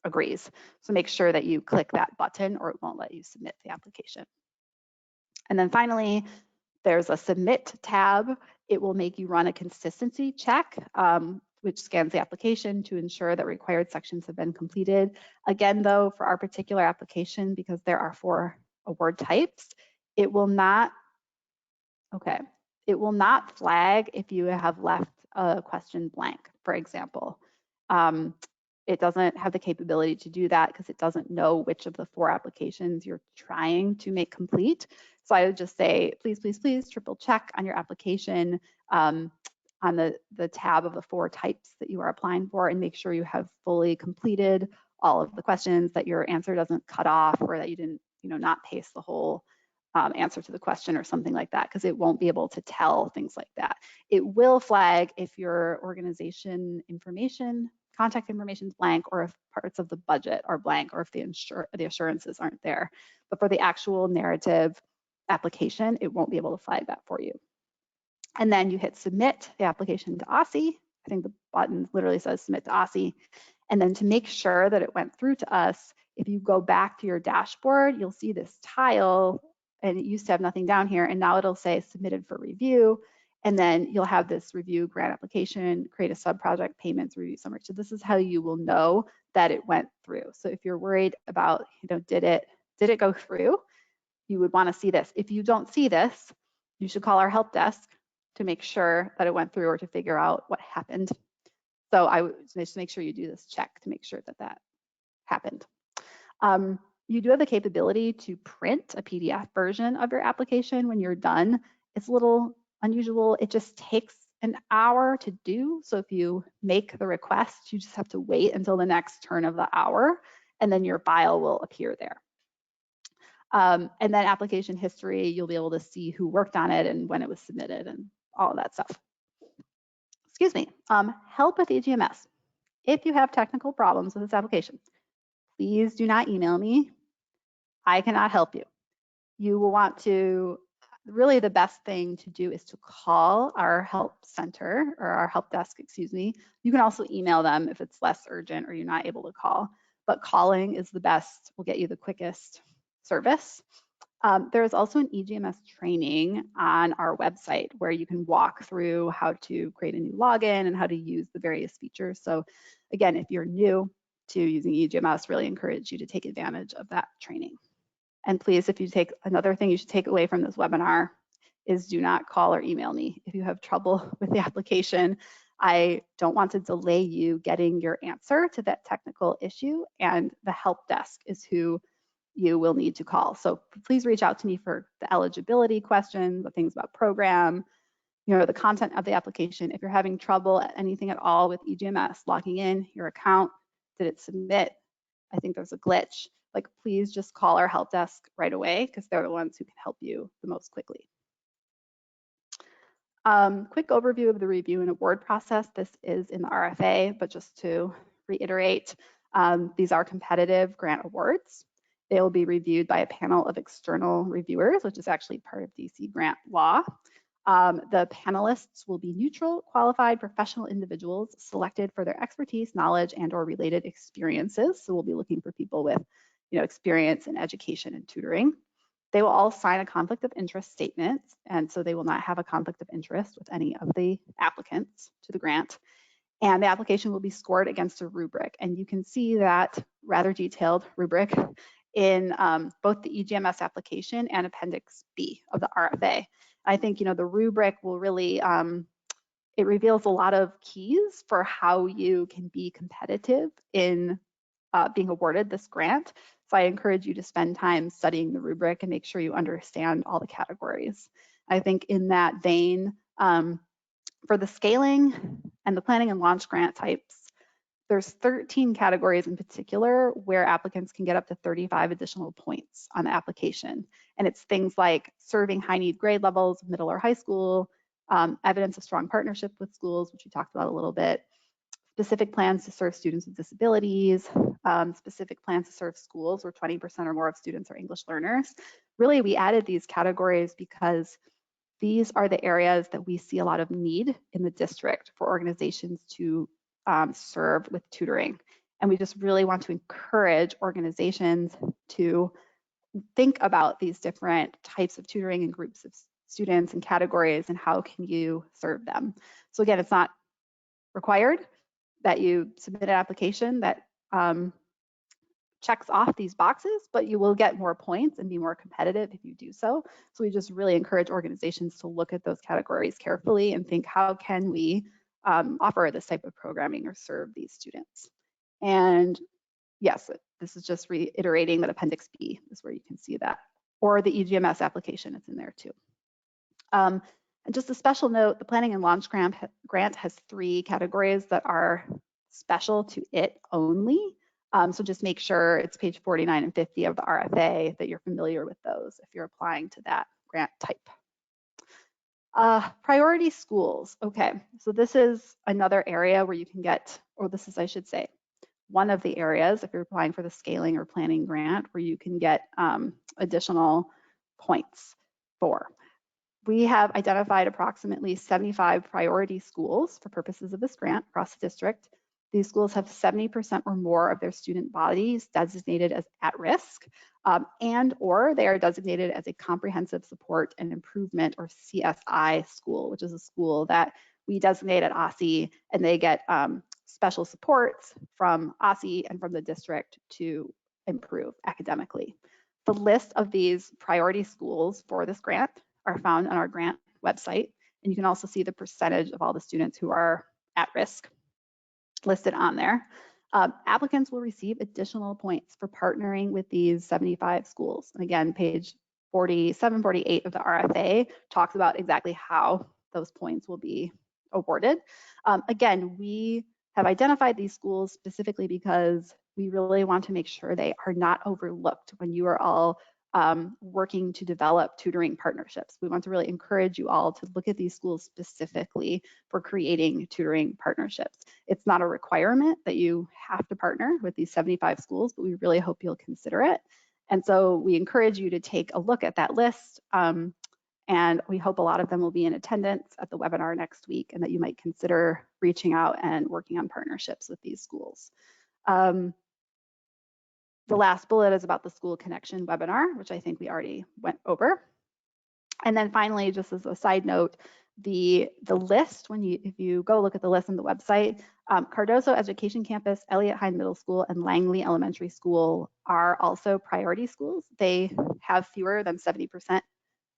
agrees. So make sure that you click that button or it won't let you submit the application. And then finally, there's a submit tab. It will make you run a consistency check, which scans the application to ensure that required sections have been completed. Again, though, for our particular application, because there are 4 award types, it will not flag if you have left a question blank, for example. It doesn't have the capability to do that because it doesn't know which of the 4 applications you're trying to make complete. So I would just say, please, please, please triple check on your application on the tab of the 4 types that you are applying for and make sure you have fully completed all of the questions, that your answer doesn't cut off or that you didn't, not paste the whole answer to the question or something like that, because it won't be able to tell things like that. It will flag if your organization information, contact information is blank, or if parts of the budget are blank, or if the assurances aren't there. But for the actual narrative application, it won't be able to flag that for you. And then you hit submit the application to OSSE. I think the button literally says submit to OSSE. And then to make sure that it went through to us, if you go back to your dashboard, you'll see this tile, and it used to have nothing down here, and now it'll say submitted for review. And then you'll have this review grant application, create a sub-project, payments, review summary. So this is how you will know that it went through. So if you're worried about, did it go through? You would want to see this. If you don't see this, you should call our help desk to make sure that it went through or to figure out what happened. So I would just make sure you do this check to make sure that that happened. You do have the capability to print a PDF version of your application when you're done. It's a little unusual. It just takes an hour to do. So if you make the request, you just have to wait until the next turn of the hour, and then your file will appear there. And then application history, you'll be able to see who worked on it and when it was submitted and all of that stuff. Excuse me. Help with EGMS. If you have technical problems with this application, please do not email me. I cannot help you. You will want to, really the best thing to do is to call our help center or our help desk, excuse me. You can also email them if it's less urgent or you're not able to call, but calling is the best, will get you the quickest service. There is also an EGMS training on our website where you can walk through how to create a new login and how to use the various features. So again, if you're new to using EGMS, really encourage you to take advantage of that training. And please, if you take another thing you should take away from this webinar is do not call or email me if you have trouble with the application. I don't want to delay you getting your answer to that technical issue, and the help desk is who you will need to call. So please reach out to me for the eligibility questions, the things about program, the content of the application. If you're having trouble at anything at all with EGMS, logging in your account, did it submit? I think there's a glitch. Like, please just call our help desk right away because they're the ones who can help you the most quickly. Quick overview of the review and award process. This is in the RFA, but just to reiterate, these are competitive grant awards. They will be reviewed by a panel of external reviewers, which is actually part of DC grant law. The panelists will be neutral, qualified professional individuals selected for their expertise, knowledge, and/or related experiences. So we'll be looking for people with, experience in education and tutoring. They will all sign a conflict of interest statement, and so they will not have a conflict of interest with any of the applicants to the grant. And the application will be scored against a rubric, and you can see that rather detailed rubric in both the EGMS application and Appendix B of the RFA. I think the rubric will really, it reveals a lot of keys for how you can be competitive in being awarded this grant. So I encourage you to spend time studying the rubric and make sure you understand all the categories. I think in that vein, for the scaling and the planning and launch grant types, there's 13 categories in particular where applicants can get up to 35 additional points on the application. And it's things like serving high need grade levels, middle or high school, evidence of strong partnership with schools, which we talked about a little bit, specific plans to serve students with disabilities, specific plans to serve schools where 20% or more of students are English learners. Really, we added these categories because these are the areas that we see a lot of need in the district for organizations to serve with tutoring. And we just really want to encourage organizations to think about these different types of tutoring and groups of students and categories and how can you serve them. So again, it's not required that you submit an application that checks off these boxes, but you will get more points and be more competitive if you do so. So we just really encourage organizations to look at those categories carefully and think, how can we offer this type of programming or serve these students? And yes, this is just reiterating that Appendix B is where you can see that, or the EGMS application, it's in there too. And just a special note, the Planning and Launch grant has 3 categories that are special to it only. So just make sure it's page 49 and 50 of the RFA that you're familiar with those if you're applying to that grant type. Priority schools. Okay, so this is another area where you can get, or this is, I should say, one of the areas if you're applying for the scaling or planning grant where you can get additional points for. We have identified approximately 75 priority schools for purposes of this grant across the district. These schools have 70% or more of their student bodies designated as at risk, and or they are designated as a comprehensive support and improvement or CSI school, which is a school that we designate at OSSE, and they get special supports from OSSE and from the district to improve academically. The list of these priority schools for this grant are found on our grant website, and you can also see the percentage of all the students who are at risk listed on there. Applicants will receive additional points for partnering with these 75 schools. And again, page 47, 48 of the RFA talks about exactly how those points will be awarded. Again, we have identified these schools specifically because we really want to make sure they are not overlooked when you are all working to develop tutoring partnerships. We want to really encourage you all to look at these schools specifically for creating tutoring partnerships. It's not a requirement that you have to partner with these 75 schools, but we really hope you'll consider it. And so we encourage you to take a look at that list, and we hope a lot of them will be in attendance at the webinar next week and that you might consider reaching out and working on partnerships with these schools. The last bullet is about the school connection webinar, which I think we already went over. And then finally, just as a side note, the list, if you go look at the list on the website, Cardozo Education Campus, Elliott Hine Middle School, and Langley Elementary School are also priority schools. They have fewer than 70%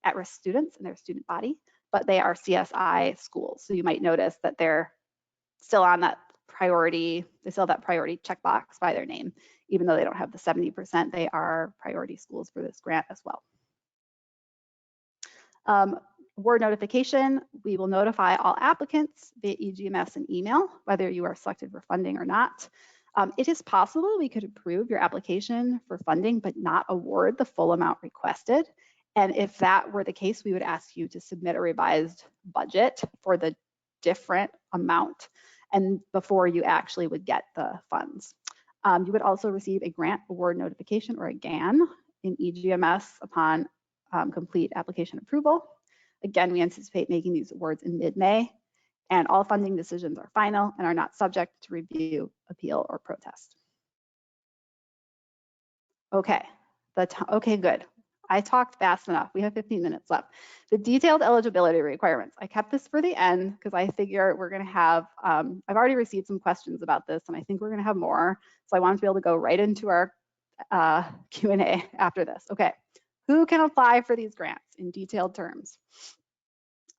at-risk students in their student body, but they are CSI schools. So you might notice that they're still on that priority, they still have that priority checkbox by their name, even though they don't have the 70%, they are priority schools for this grant as well. Word notification, we will notify all applicants via EGMS and email, whether you are selected for funding or not. It is possible we could approve your application for funding, but not award the full amount requested. And if that were the case, we would ask you to submit a revised budget for the different amount and before you actually would get the funds. You would also receive a grant award notification, or a GAN, in EGMS upon complete application approval. Again, we anticipate making these awards in mid-May, and all funding decisions are final and are not subject to review, appeal, or protest. Okay, okay, good. I talked fast enough. We have 15 minutes left. The detailed eligibility requirements. I kept this for the end because I figure we're going to have, I've already received some questions about this, and I think we're going to have more. So I wanted to be able to go right into our Q&A after this. Okay, who can apply for these grants in detailed terms?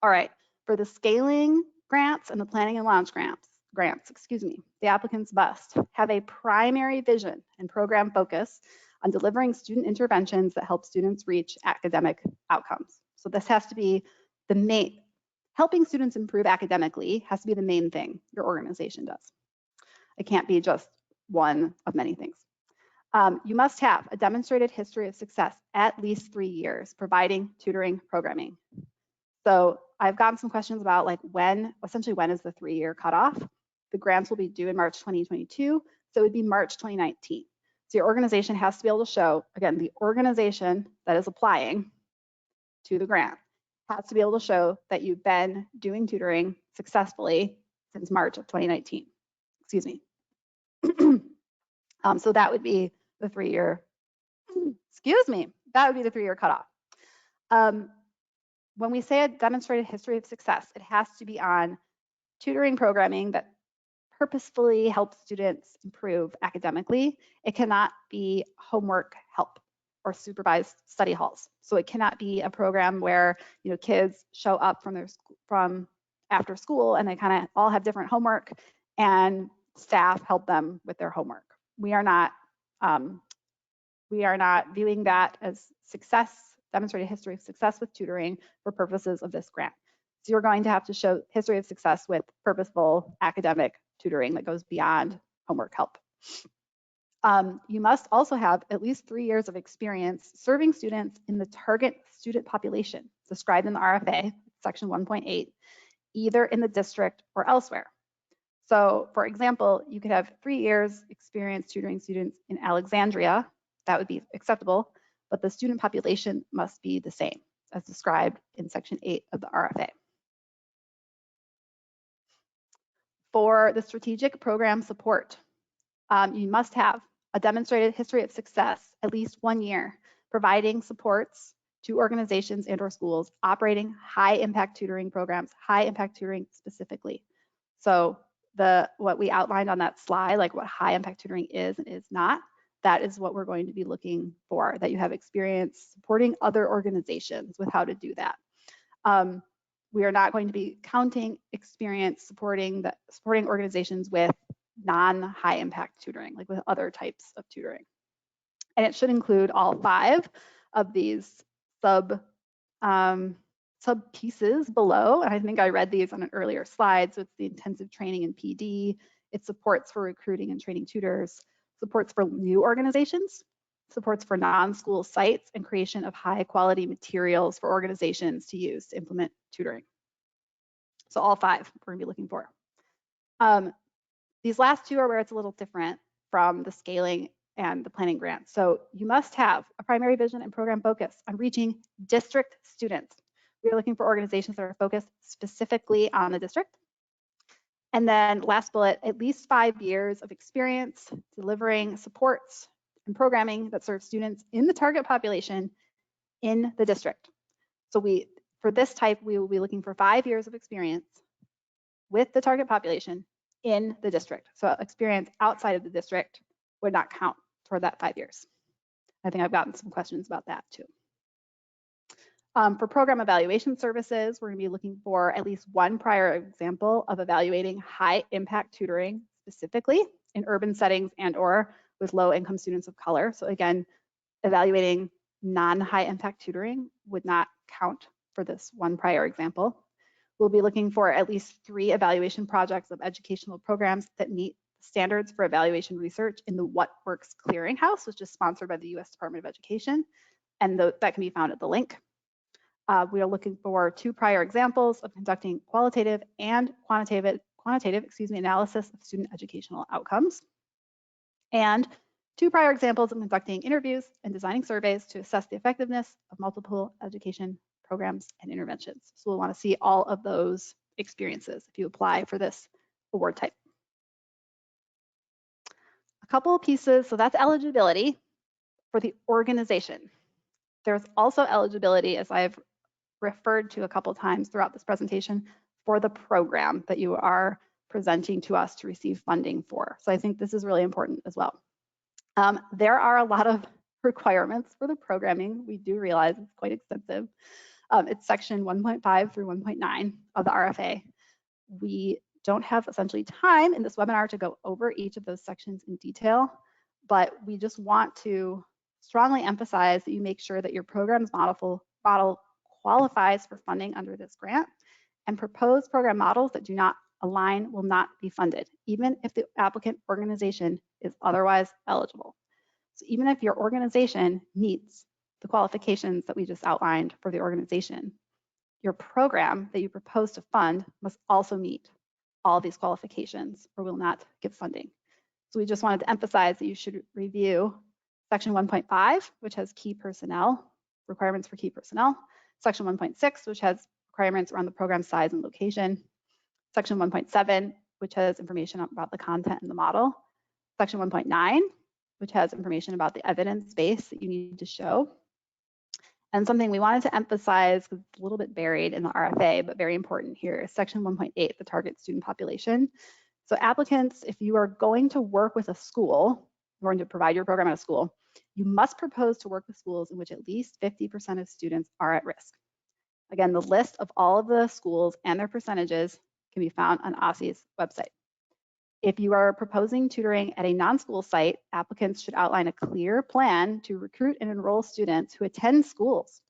All right, for the scaling grants and the planning and launch grants, the applicants must have a primary vision and program focus on delivering student interventions that help students reach academic outcomes. So this has to be the main, helping students improve academically has to be the main thing your organization does. It can't be just one of many things. You must have a demonstrated history of success, at least 3 years, providing tutoring programming. So I've gotten some questions about like essentially when is the 3-year cutoff? The grants will be due in March 2022, so it would be March 2019. So your organization has to be able to show, again, the organization that is applying to the grant has to be able to show that you've been doing tutoring successfully since March of 2019. Excuse me. So that would be the 3-year, that would be the 3-year cutoff. When we say a demonstrated history of success, it has to be on tutoring programming that purposefully helps students improve academically. It cannot be homework help or supervised study halls. So it cannot be a program where kids show up from after school and they kind of all have different homework and staff help them with their homework. We are not viewing that as success, demonstrated history of success with tutoring for purposes of this grant. So you're going to have to show history of success with purposeful academic tutoring that goes beyond homework help. You must also have at least 3 years of experience serving students in the target student population described in the RFA, section 1.8, either in the district or elsewhere. So for example, you could have 3 years experience tutoring students in Alexandria, that would be acceptable, but the student population must be the same as described in section 8 of the RFA. For the strategic program support, you must have a demonstrated history of success, at least 1 year, providing supports to organizations and/or schools operating high impact tutoring programs, high impact tutoring specifically. So what we outlined on that slide, like what high impact tutoring is and is not, that is what we're going to be looking for, that you have experience supporting other organizations with how to do that. We are not going to be counting experience supporting organizations with non-high impact tutoring, like with other types of tutoring. And it should include all 5 of these sub pieces below. And I think I read these on an earlier slide. So it's the intensive training in PD, it's supports for recruiting and training tutors, supports for new organizations, supports for non-school sites, and creation of high quality materials for organizations to use to implement tutoring. So all 5 we're gonna be looking for. These last 2 are where it's a little different from the scaling and the planning grant. So you must have a primary vision and program focus on reaching district students. We're looking for organizations that are focused specifically on the district. And then last bullet, at least 5 years of experience delivering supports and programming that serves students in the target population in the district. So for this type, we will be looking for 5 years of experience with the target population in the district. So experience outside of the district would not count for that 5 years. I think I've gotten some questions about that too. For program evaluation services, we're going to be looking for at least one prior example of evaluating high impact tutoring, specifically in urban settings and/or with low income students of color. So again, evaluating non-high impact tutoring would not count for this one prior example. We'll be looking for at least 3 evaluation projects of educational programs that meet standards for evaluation research in the What Works Clearinghouse, which is sponsored by the U.S. Department of Education, and that can be found at the link. We are looking for 2 prior examples of conducting qualitative and quantitative analysis of student educational outcomes, and 2 prior examples of conducting interviews and designing surveys to assess the effectiveness of multiple education programs and interventions. So we'll want to see all of those experiences if you apply for this award type. A couple of pieces, so that's eligibility for the organization. There's also eligibility, as I've referred to a couple times throughout this presentation, for the program that you are presenting to us to receive funding for. So I think this is really important as well. There are a lot of requirements for the programming. We do realize it's quite extensive. It's section 1.5 through 1.9 of the RFA. We don't have essentially time in this webinar to go over each of those sections in detail, but we just want to strongly emphasize that you make sure that your program's model qualifies for funding under this grant, and proposed program models that do not align will not be funded, even if the applicant organization is otherwise eligible. So even if your organization meets the qualifications that we just outlined for the organization, your program that you propose to fund must also meet all these qualifications or will not get funding. So we just wanted to emphasize that you should review section 1.5, which has key personnel, requirements for key personnel, section 1.6, which has requirements around the program size and location, section 1.7, which has information about the content and the model, section 1.9, which has information about the evidence base that you need to show. And something we wanted to emphasize, because it's a little bit buried in the RFA, but very important here, is section 1.8, the target student population. So applicants, if you are going to work with a school, you're going to provide your program at a school, you must propose to work with schools in which at least 50% of students are at risk. Again, the list of all of the schools and their percentages can be found on OSSE's website. If you are proposing tutoring at a non-school site, applicants should outline a clear plan to recruit and enroll students who attend schools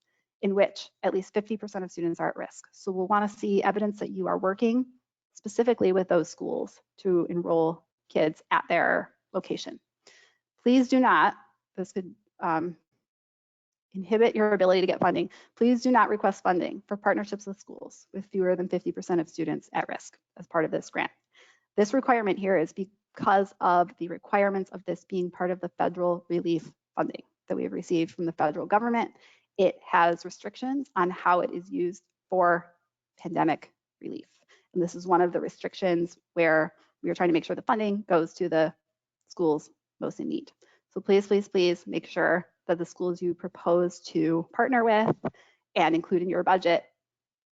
in which at least 50% of students are at risk. So we'll want to see evidence that you are working specifically with those schools to enroll kids at their location. Please do not, this could inhibit your ability to get funding. Please do not request funding for partnerships with schools with fewer than 50% of students at risk as part of this grant. This requirement here is because of the requirements of this being part of the federal relief funding that we have received from the federal government. It has restrictions on how it is used for pandemic relief. And this is one of the restrictions where we are trying to make sure the funding goes to the schools most in need. So please, please, please make sure that the schools you propose to partner with and include in your budget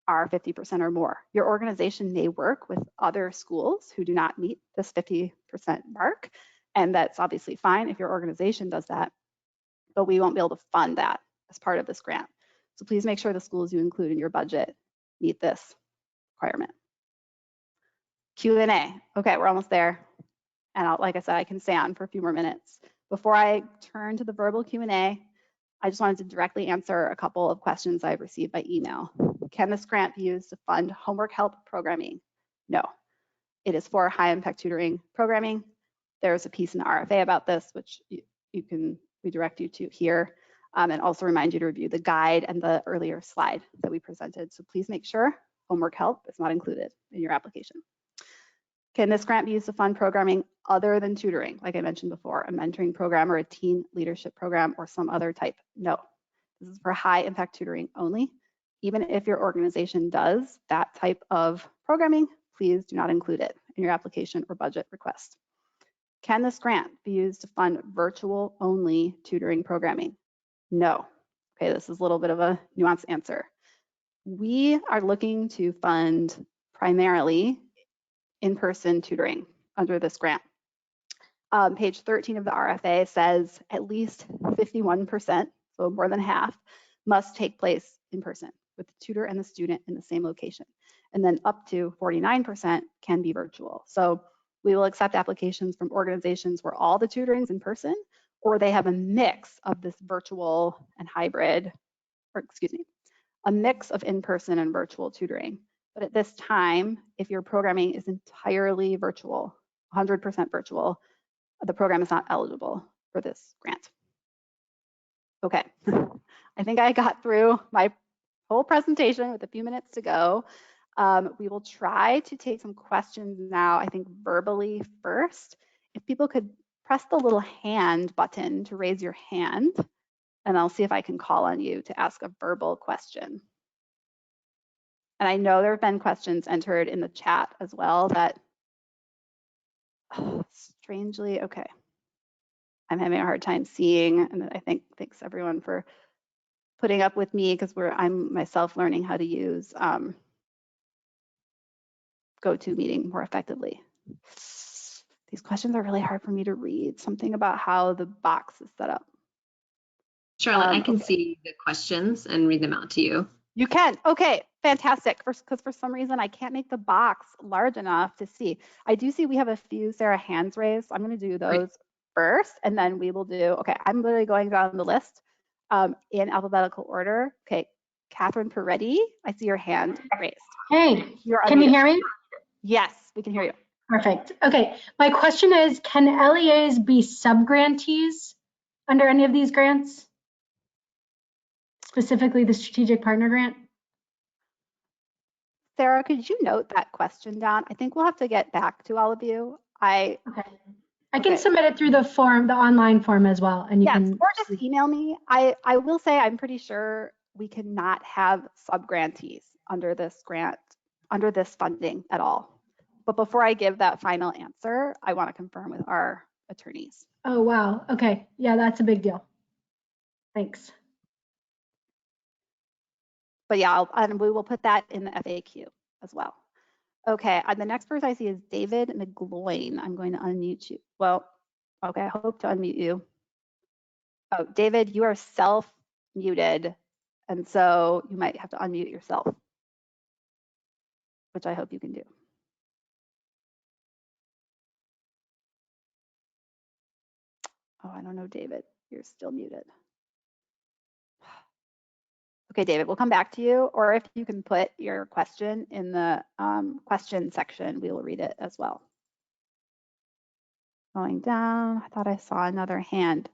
are 50% or more. Your organization may work with other schools who do not meet this 50% mark, and that's obviously fine if your organization does that, but we won't be able to fund that as part of this grant. So please make sure the schools you include in your budget meet this requirement. Q&A. Okay, we're almost there. And like I said, I can stay on for a few more minutes. Before I turn to the verbal Q&A, I just wanted to directly answer a couple of questions I've received by email. Can this grant be used to fund homework help programming? No, it is for high impact tutoring programming. There's a piece in the RFA about this, which we direct you to here, and also remind you to review the guide and the earlier slide that we presented. So please make sure homework help is not included in your application. Can this grant be used to fund programming other than tutoring? Like I mentioned before, a mentoring program or a teen leadership program or some other type? No, this is for high impact tutoring only. Even if your organization does that type of programming, please do not include it in your application or budget request. Can this grant be used to fund virtual only tutoring programming? No. Okay, this is a little bit of a nuanced answer. We are looking to fund primarily in-person tutoring under this grant. Page 13 of the RFA says at least 51%, so more than half, must take place in person with the tutor and the student in the same location. And then up to 49% can be virtual. So we will accept applications from organizations where all the tutoring is in person, or they have a mix of this virtual and hybrid, or excuse me, a mix of in-person and virtual tutoring. But at this time, if your programming is entirely virtual, 100% virtual, the program is not eligible for this grant. Okay, I think I got through my whole presentation with a few minutes to go. We will try to take some questions now, I think verbally first. If people could press the little hand button to raise your hand, and I'll see if I can call on you to ask a verbal question. And I know there have been questions entered in the chat as well that, strangely, okay. I'm having a hard time seeing, and I think thanks everyone for putting up with me because I'm myself learning how to use GoToMeeting more effectively. These questions are really hard for me to read. Something about how the box is set up. Charlotte, I can see the questions and read them out to you. You can. Okay, fantastic. Because for some reason I can't make the box large enough to see. I do see we have a few Sarah hands raised. I'm going to do those first, and then we will do. Okay, I'm literally going down the list in alphabetical order. Okay, Catherine Peretti, I see your hand raised. Hey, can you hear me? Yes, we can hear you. Perfect. Okay, my question is, can LEAs be sub-grantees under any of these grants? Specifically the Strategic Partner Grant? Sarah, could you note that question down? I think we'll have to get back to all of you. Okay. I can submit it through the form, the online form as well, and you can. Or just email me. I will say I'm pretty sure we cannot have sub-grantees under this grant, under this funding at all. But before I give that final answer, I want to confirm with our attorneys. Oh, wow. Okay. Yeah, that's a big deal. Thanks. But yeah, and we will put that in the FAQ as well. Okay, the next person I see is David McGloin. I'm going to unmute you. Well, okay, I hope to unmute you. Oh, David, you are self-muted, and so you might have to unmute yourself, which I hope you can do. Oh, I don't know, David, you're still muted. Okay, David, we'll come back to you, or if you can put your question in the question section, we will read it as well. Going down, I thought I saw another hand.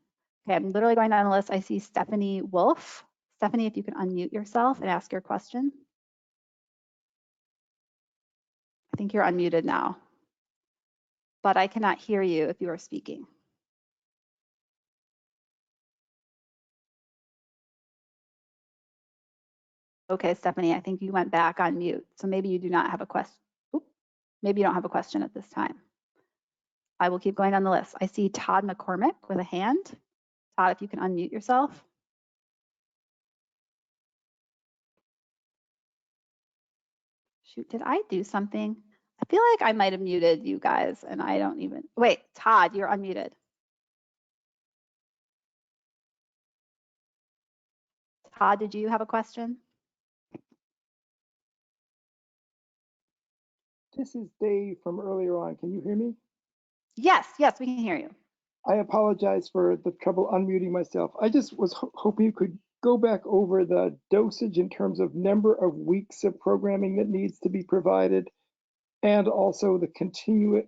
Okay, I'm literally going down the list. I see Stephanie Wolf. Stephanie, if you can unmute yourself and ask your question. I think you're unmuted now, but I cannot hear you if you are speaking. Okay, Stephanie, I think you went back on mute. So maybe you do not have a question. Maybe you don't have a question at this time. I will keep going down the list. I see Todd McCormick with a hand. Todd, if you can unmute yourself. Shoot, did I do something? I feel like I might have muted you guys and I don't even, wait, Todd, you're unmuted. Todd, did you have a question? This is Dave from earlier on. Can you hear me? Yes, yes, we can hear you. I apologize for the trouble unmuting myself. I just was hoping you could go back over the dosage in terms of number of weeks of programming that needs to be provided, and also the continuous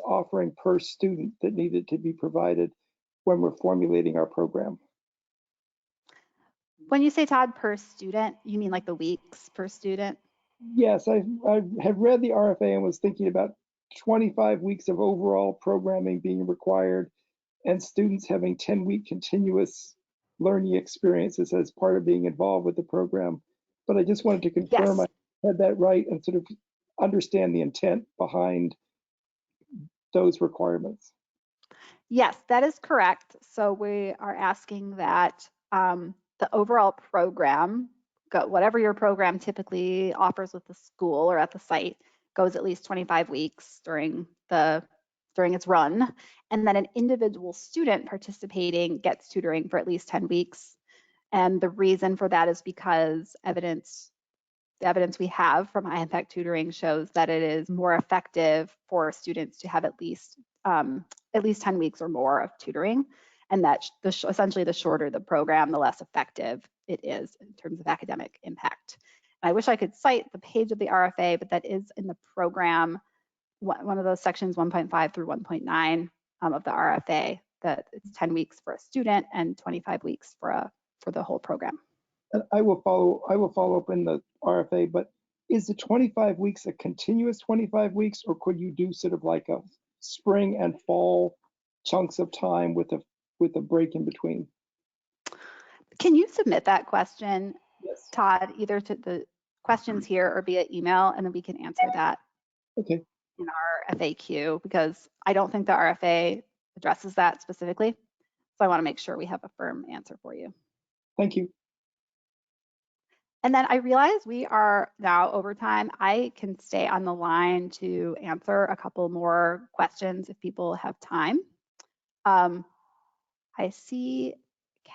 offering per student that needed to be provided when we're formulating our program. When you say, Todd, per student, you mean like the weeks per student? Yes, I have read the RFA and was thinking about 25 weeks of overall programming being required and students having 10-week continuous learning experiences as part of being involved with the program. But I just wanted to confirm I had that right and sort of understand the intent behind those requirements? Yes, that is correct. So we are asking that the overall program, whatever your program typically offers with the school or at the site, goes at least 25 weeks during its run, and then an individual student participating gets tutoring for at least 10 weeks. And the reason for that is because the evidence we have from high impact tutoring shows that it is more effective for students to have at least 10 weeks or more of tutoring, and that essentially the shorter the program, the less effective it is in terms of academic impact. And I wish I could cite the page of the RFA, but that is in the program, one of those sections 1.5 through 1.9 of the RFA, that it's 10 weeks for a student and 25 weeks for the whole program. And I will follow up in the RFA, but is the 25 weeks a continuous 25 weeks, or could you do sort of like a spring and fall chunks of time with a break in between? Can you submit that question, Yes. Todd, either to the questions here or via email, and then we can answer that Okay. in our FAQ, because I don't think the RFA addresses that specifically. So I want to make sure we have a firm answer for you. Thank you. And then I realize we are now over time. I can stay on the line to answer a couple more questions if people have time. I see,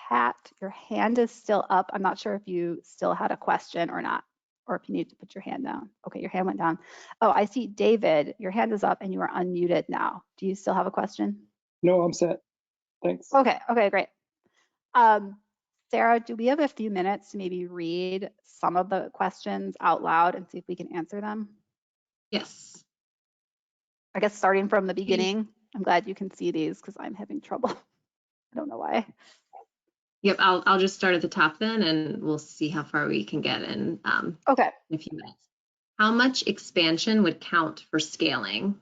Kat, your hand is still up. I'm not sure if you still had a question or not, or if you need to put your hand down. Okay, your hand went down. Oh, I see David, your hand is up and you are unmuted now. Do you still have a question? No, I'm set. Thanks. Okay, great. Sarah, do we have a few minutes to maybe read some of the questions out loud and see if we can answer them? Yes. I guess starting from the beginning. I'm glad you can see these because I'm having trouble. I don't know why. Yep, I'll just start at the top then, and we'll see how far we can get in Okay. a few minutes. How much expansion would count for scaling?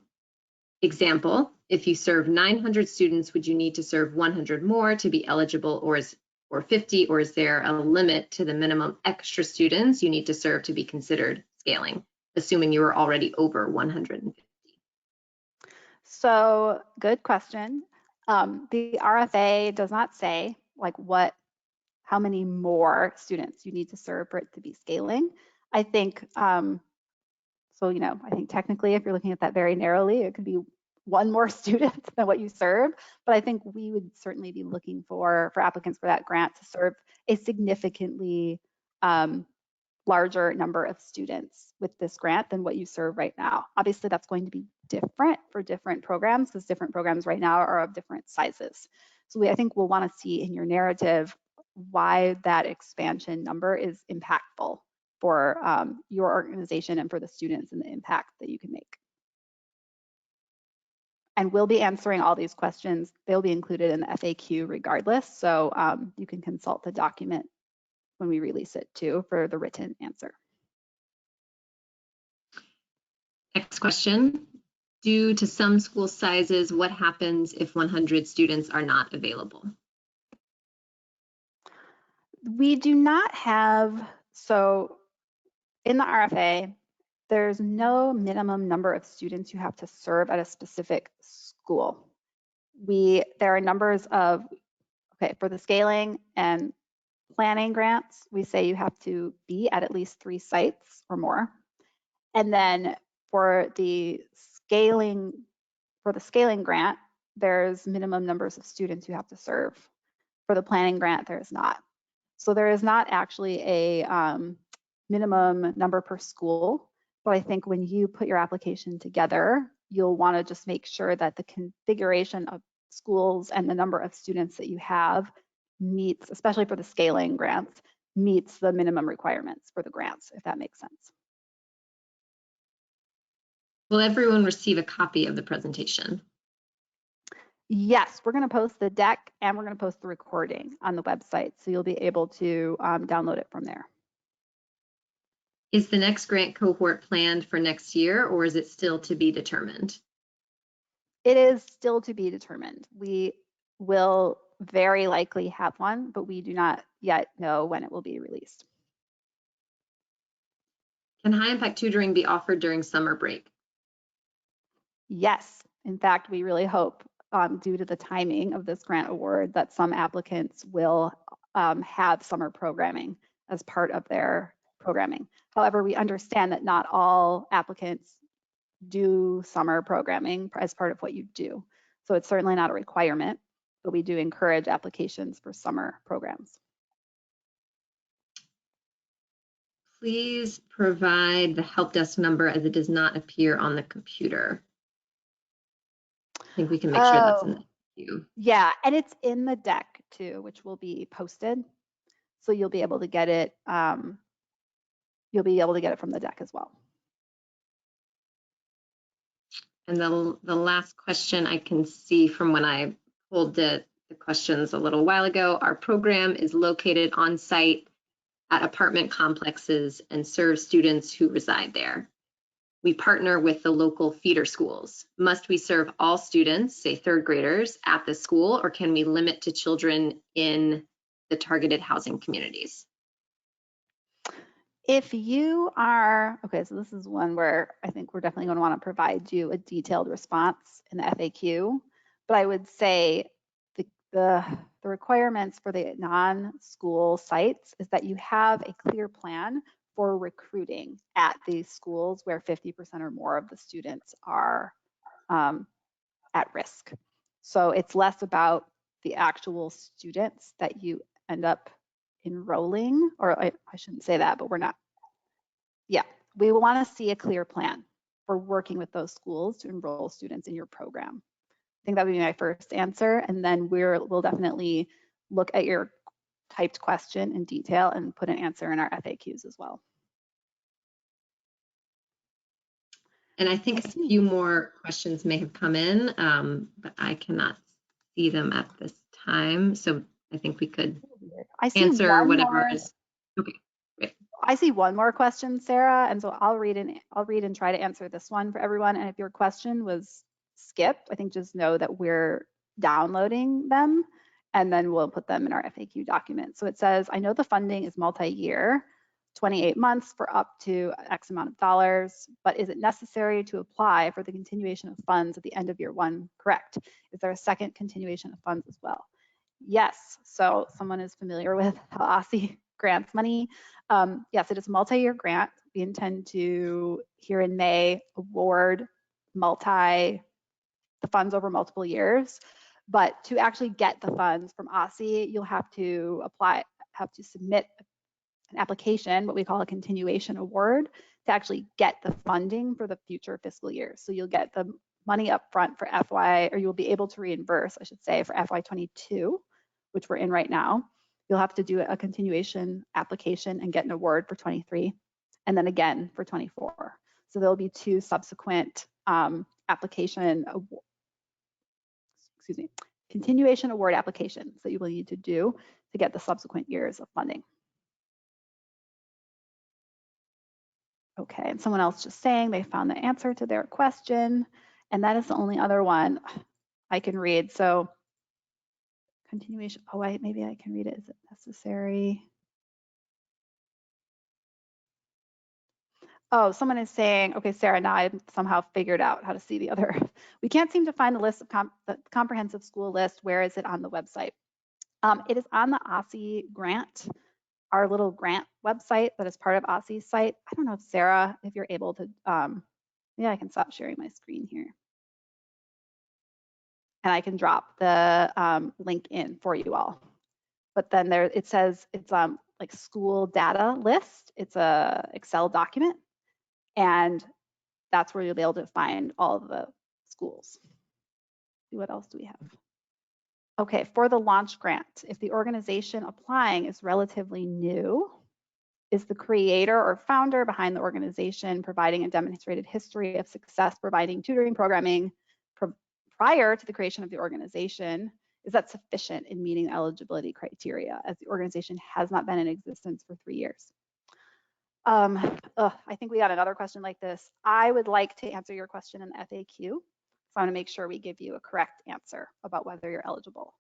Example, if you serve 900 students, would you need to serve 100 more to be eligible, or 50, or is there a limit to the minimum extra students you need to serve to be considered scaling, assuming you were already over 150? So good question. The RFA does not say like how many more students you need to serve for it to be scaling. I think, I think technically if you're looking at that very narrowly, it could be one more student than what you serve. But I think we would certainly be looking for applicants for that grant to serve a significantly larger number of students with this grant than what you serve right now. Obviously, that's going to be different for different programs because different programs right now are of different sizes. So I think we'll want to see in your narrative why that expansion number is impactful for your organization and for the students and the impact that you can make. And we'll be answering all these questions. They'll be included in the FAQ regardless. So you can consult the document when we release it too for the written answer. Next question. Due to some school sizes, what happens if 100 students are not available? We do not have, so in the RFA, there's no minimum number of students you have to serve at a specific school. There are numbers of, for the scaling and planning grants, we say you have to be at least 3 sites or more. And then for the scaling grant, there's minimum numbers of students you have to serve. For the planning grant, there is not. So there is not actually a minimum number per school. But I think when you put your application together, you'll want to just make sure that the configuration of schools and the number of students that you have meets, especially for the scaling grants, meets the minimum requirements for the grants, if that makes sense. Will everyone receive a copy of the presentation? Yes, we're going to post the deck and we're going to post the recording on the website, so you'll be able to download it from there. Is the next grant cohort planned for next year, or is it still to be determined? It is still to be determined. We will very likely have one, but we do not yet know when it will be released. Can high impact tutoring be offered during summer break? Yes, In fact, we really hope, due to the timing of this grant award, that some applicants will have summer programming as part of their programming. However, we understand that not all applicants do summer programming as part of what you do. So it's certainly not a requirement, but we do encourage applications for summer programs. Please provide the help desk number as it does not appear on the computer. I think we can make sure that's in the queue. Yeah, and it's in the deck too, which will be posted. So you'll be able to get it. You'll be able to get it from the deck as well. And the last question I can see from when I pulled the questions a little while ago, our program is located on site at apartment complexes and serves students who reside there. We partner with the local feeder schools. Must we serve all students, say third graders, at this school, or can we limit to children in the targeted housing communities? If you are, okay, so this is one where I think we're definitely going to want to provide you a detailed response in the FAQ, but I would say the requirements for the non-school sites is that you have a clear plan for recruiting at these schools where 50% or more of the students are at risk. So it's less about the actual students that you end up enrolling, or I shouldn't say that, but we're not. Yeah, we want to see a clear plan for working with those schools to enroll students in your program. I think that would be my first answer, and then we'll definitely look at your typed question in detail and put an answer in our FAQs as well. And I think a few more questions may have come in, but I cannot see them at this time. So I think we could answer whatever is. Okay, great. I see one more question, Sarah, and so I'll read and try to answer this one for everyone. And if your question was skipped, I think just know that we're downloading them and then we'll put them in our FAQ document. So it says, I know the funding is multi-year, 28 months for up to X amount of dollars, but is it necessary to apply for the continuation of funds at the end of year one? Correct. Is there a second continuation of funds as well? Yes. So someone is familiar with how OSSE grants money. Yes, it is a multi-year grant. We intend to, here in May, award the funds over multiple years. But to actually get the funds from OSSE, you'll have to submit an application, what we call a continuation award, to actually get the funding for the future fiscal years. So you'll get the money up front for you'll be able to reimburse, I should say, for FY22, which we're in right now. You'll have to do a continuation application and get an award for 23, and then again for 24. So there'll be two subsequent continuation award applications that you will need to do to get the subsequent years of funding. Okay, and someone else just saying they found the answer to their question, and that is the only other one I can read. So continuation, oh wait, maybe I can read it. Is it necessary? Oh, someone is saying, okay, Sarah, now I somehow figured out how to see the other. We can't seem to find the list of the comprehensive school list. Where is it on the website? It is on the OSSE grant, our little grant website that is part of OSSE's site. I don't know if Sarah, if you're able to, yeah, I can stop sharing my screen here. And I can drop the link in for you all. But then there, it says it's like school data list. It's a Excel document. And that's where you'll be able to find all of the schools. What else do we have? Okay, for the launch grant, if the organization applying is relatively new, is the creator or founder behind the organization providing a demonstrated history of success providing tutoring programming prior to the creation of the organization, is that sufficient in meeting eligibility criteria as the organization has not been in existence for 3 years? I think we got another question like this. I would like to answer your question in the FAQ. So I want to make sure we give you a correct answer about whether you're eligible.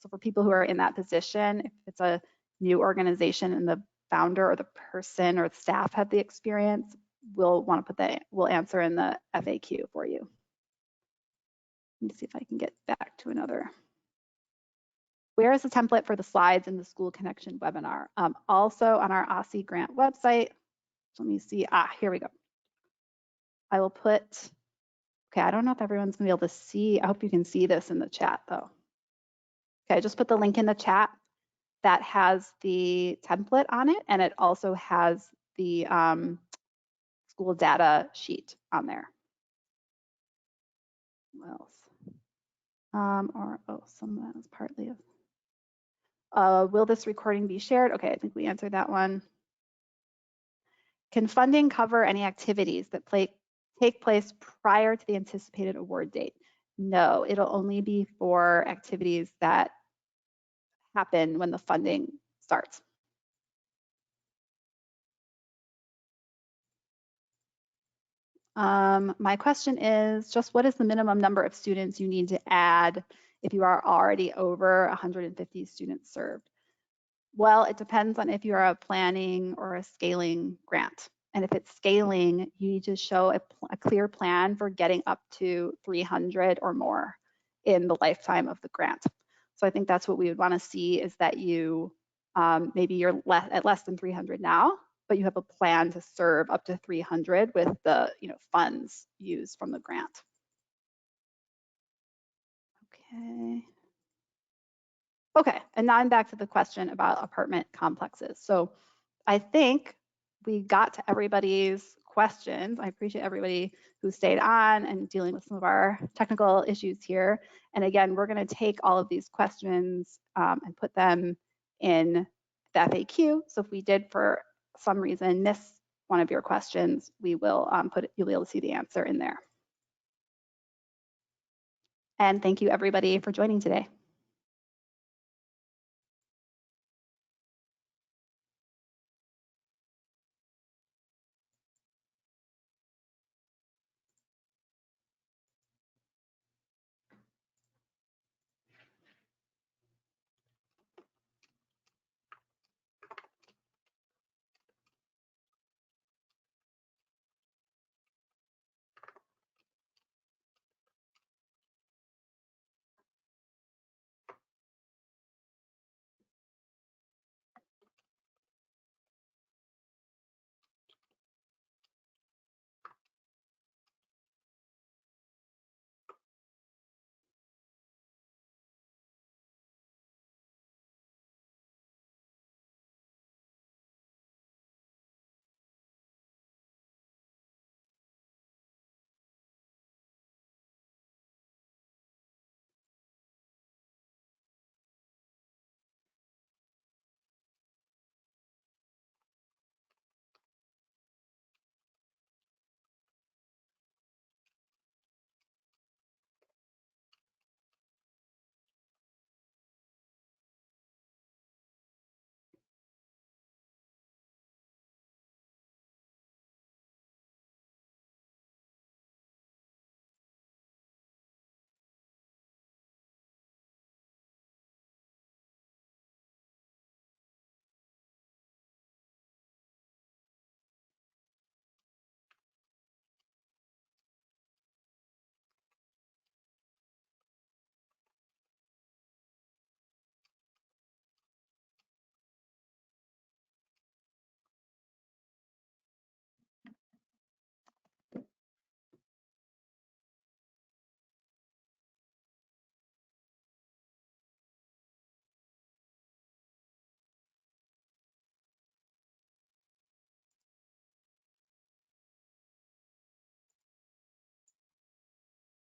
So for people who are in that position, if it's a new organization and the founder or the person or the staff have the experience, we'll want to we'll answer in the FAQ for you. Let me see if I can get back to another. Where is the template for the slides in the School Connection webinar? Also on our OSSE grant website. Let me see. Here we go. I will put, okay, I don't know if everyone's gonna be able to see. I hope you can see this in the chat though. Okay, I just put the link in the chat that has the template on it, and it also has the school data sheet on there. What else? Some of that is partly of. Will this recording be shared? Okay, I think we answered that one. Can funding cover any activities that take place prior to the anticipated award date? No, it'll only be for activities that happen when the funding starts. My question is just what is the minimum number of students you need to add if you are already over 150 students served? Well, it depends on if you are a planning or a scaling grant. And if it's scaling, you need to show a clear plan for getting up to 300 or more in the lifetime of the grant. So I think that's what we would want to see is that you, maybe you're at less than 300 now, but you have a plan to serve up to 300 with the funds used from the grant. Okay, and now I'm back to the question about apartment complexes. So I think we got to everybody's questions. I appreciate everybody who stayed on and dealing with some of our technical issues here. And again, we're going to take all of these questions and put them in the FAQ. So if we did for some reason miss one of your questions, we will you'll be able to see the answer in there. And thank you everybody for joining today.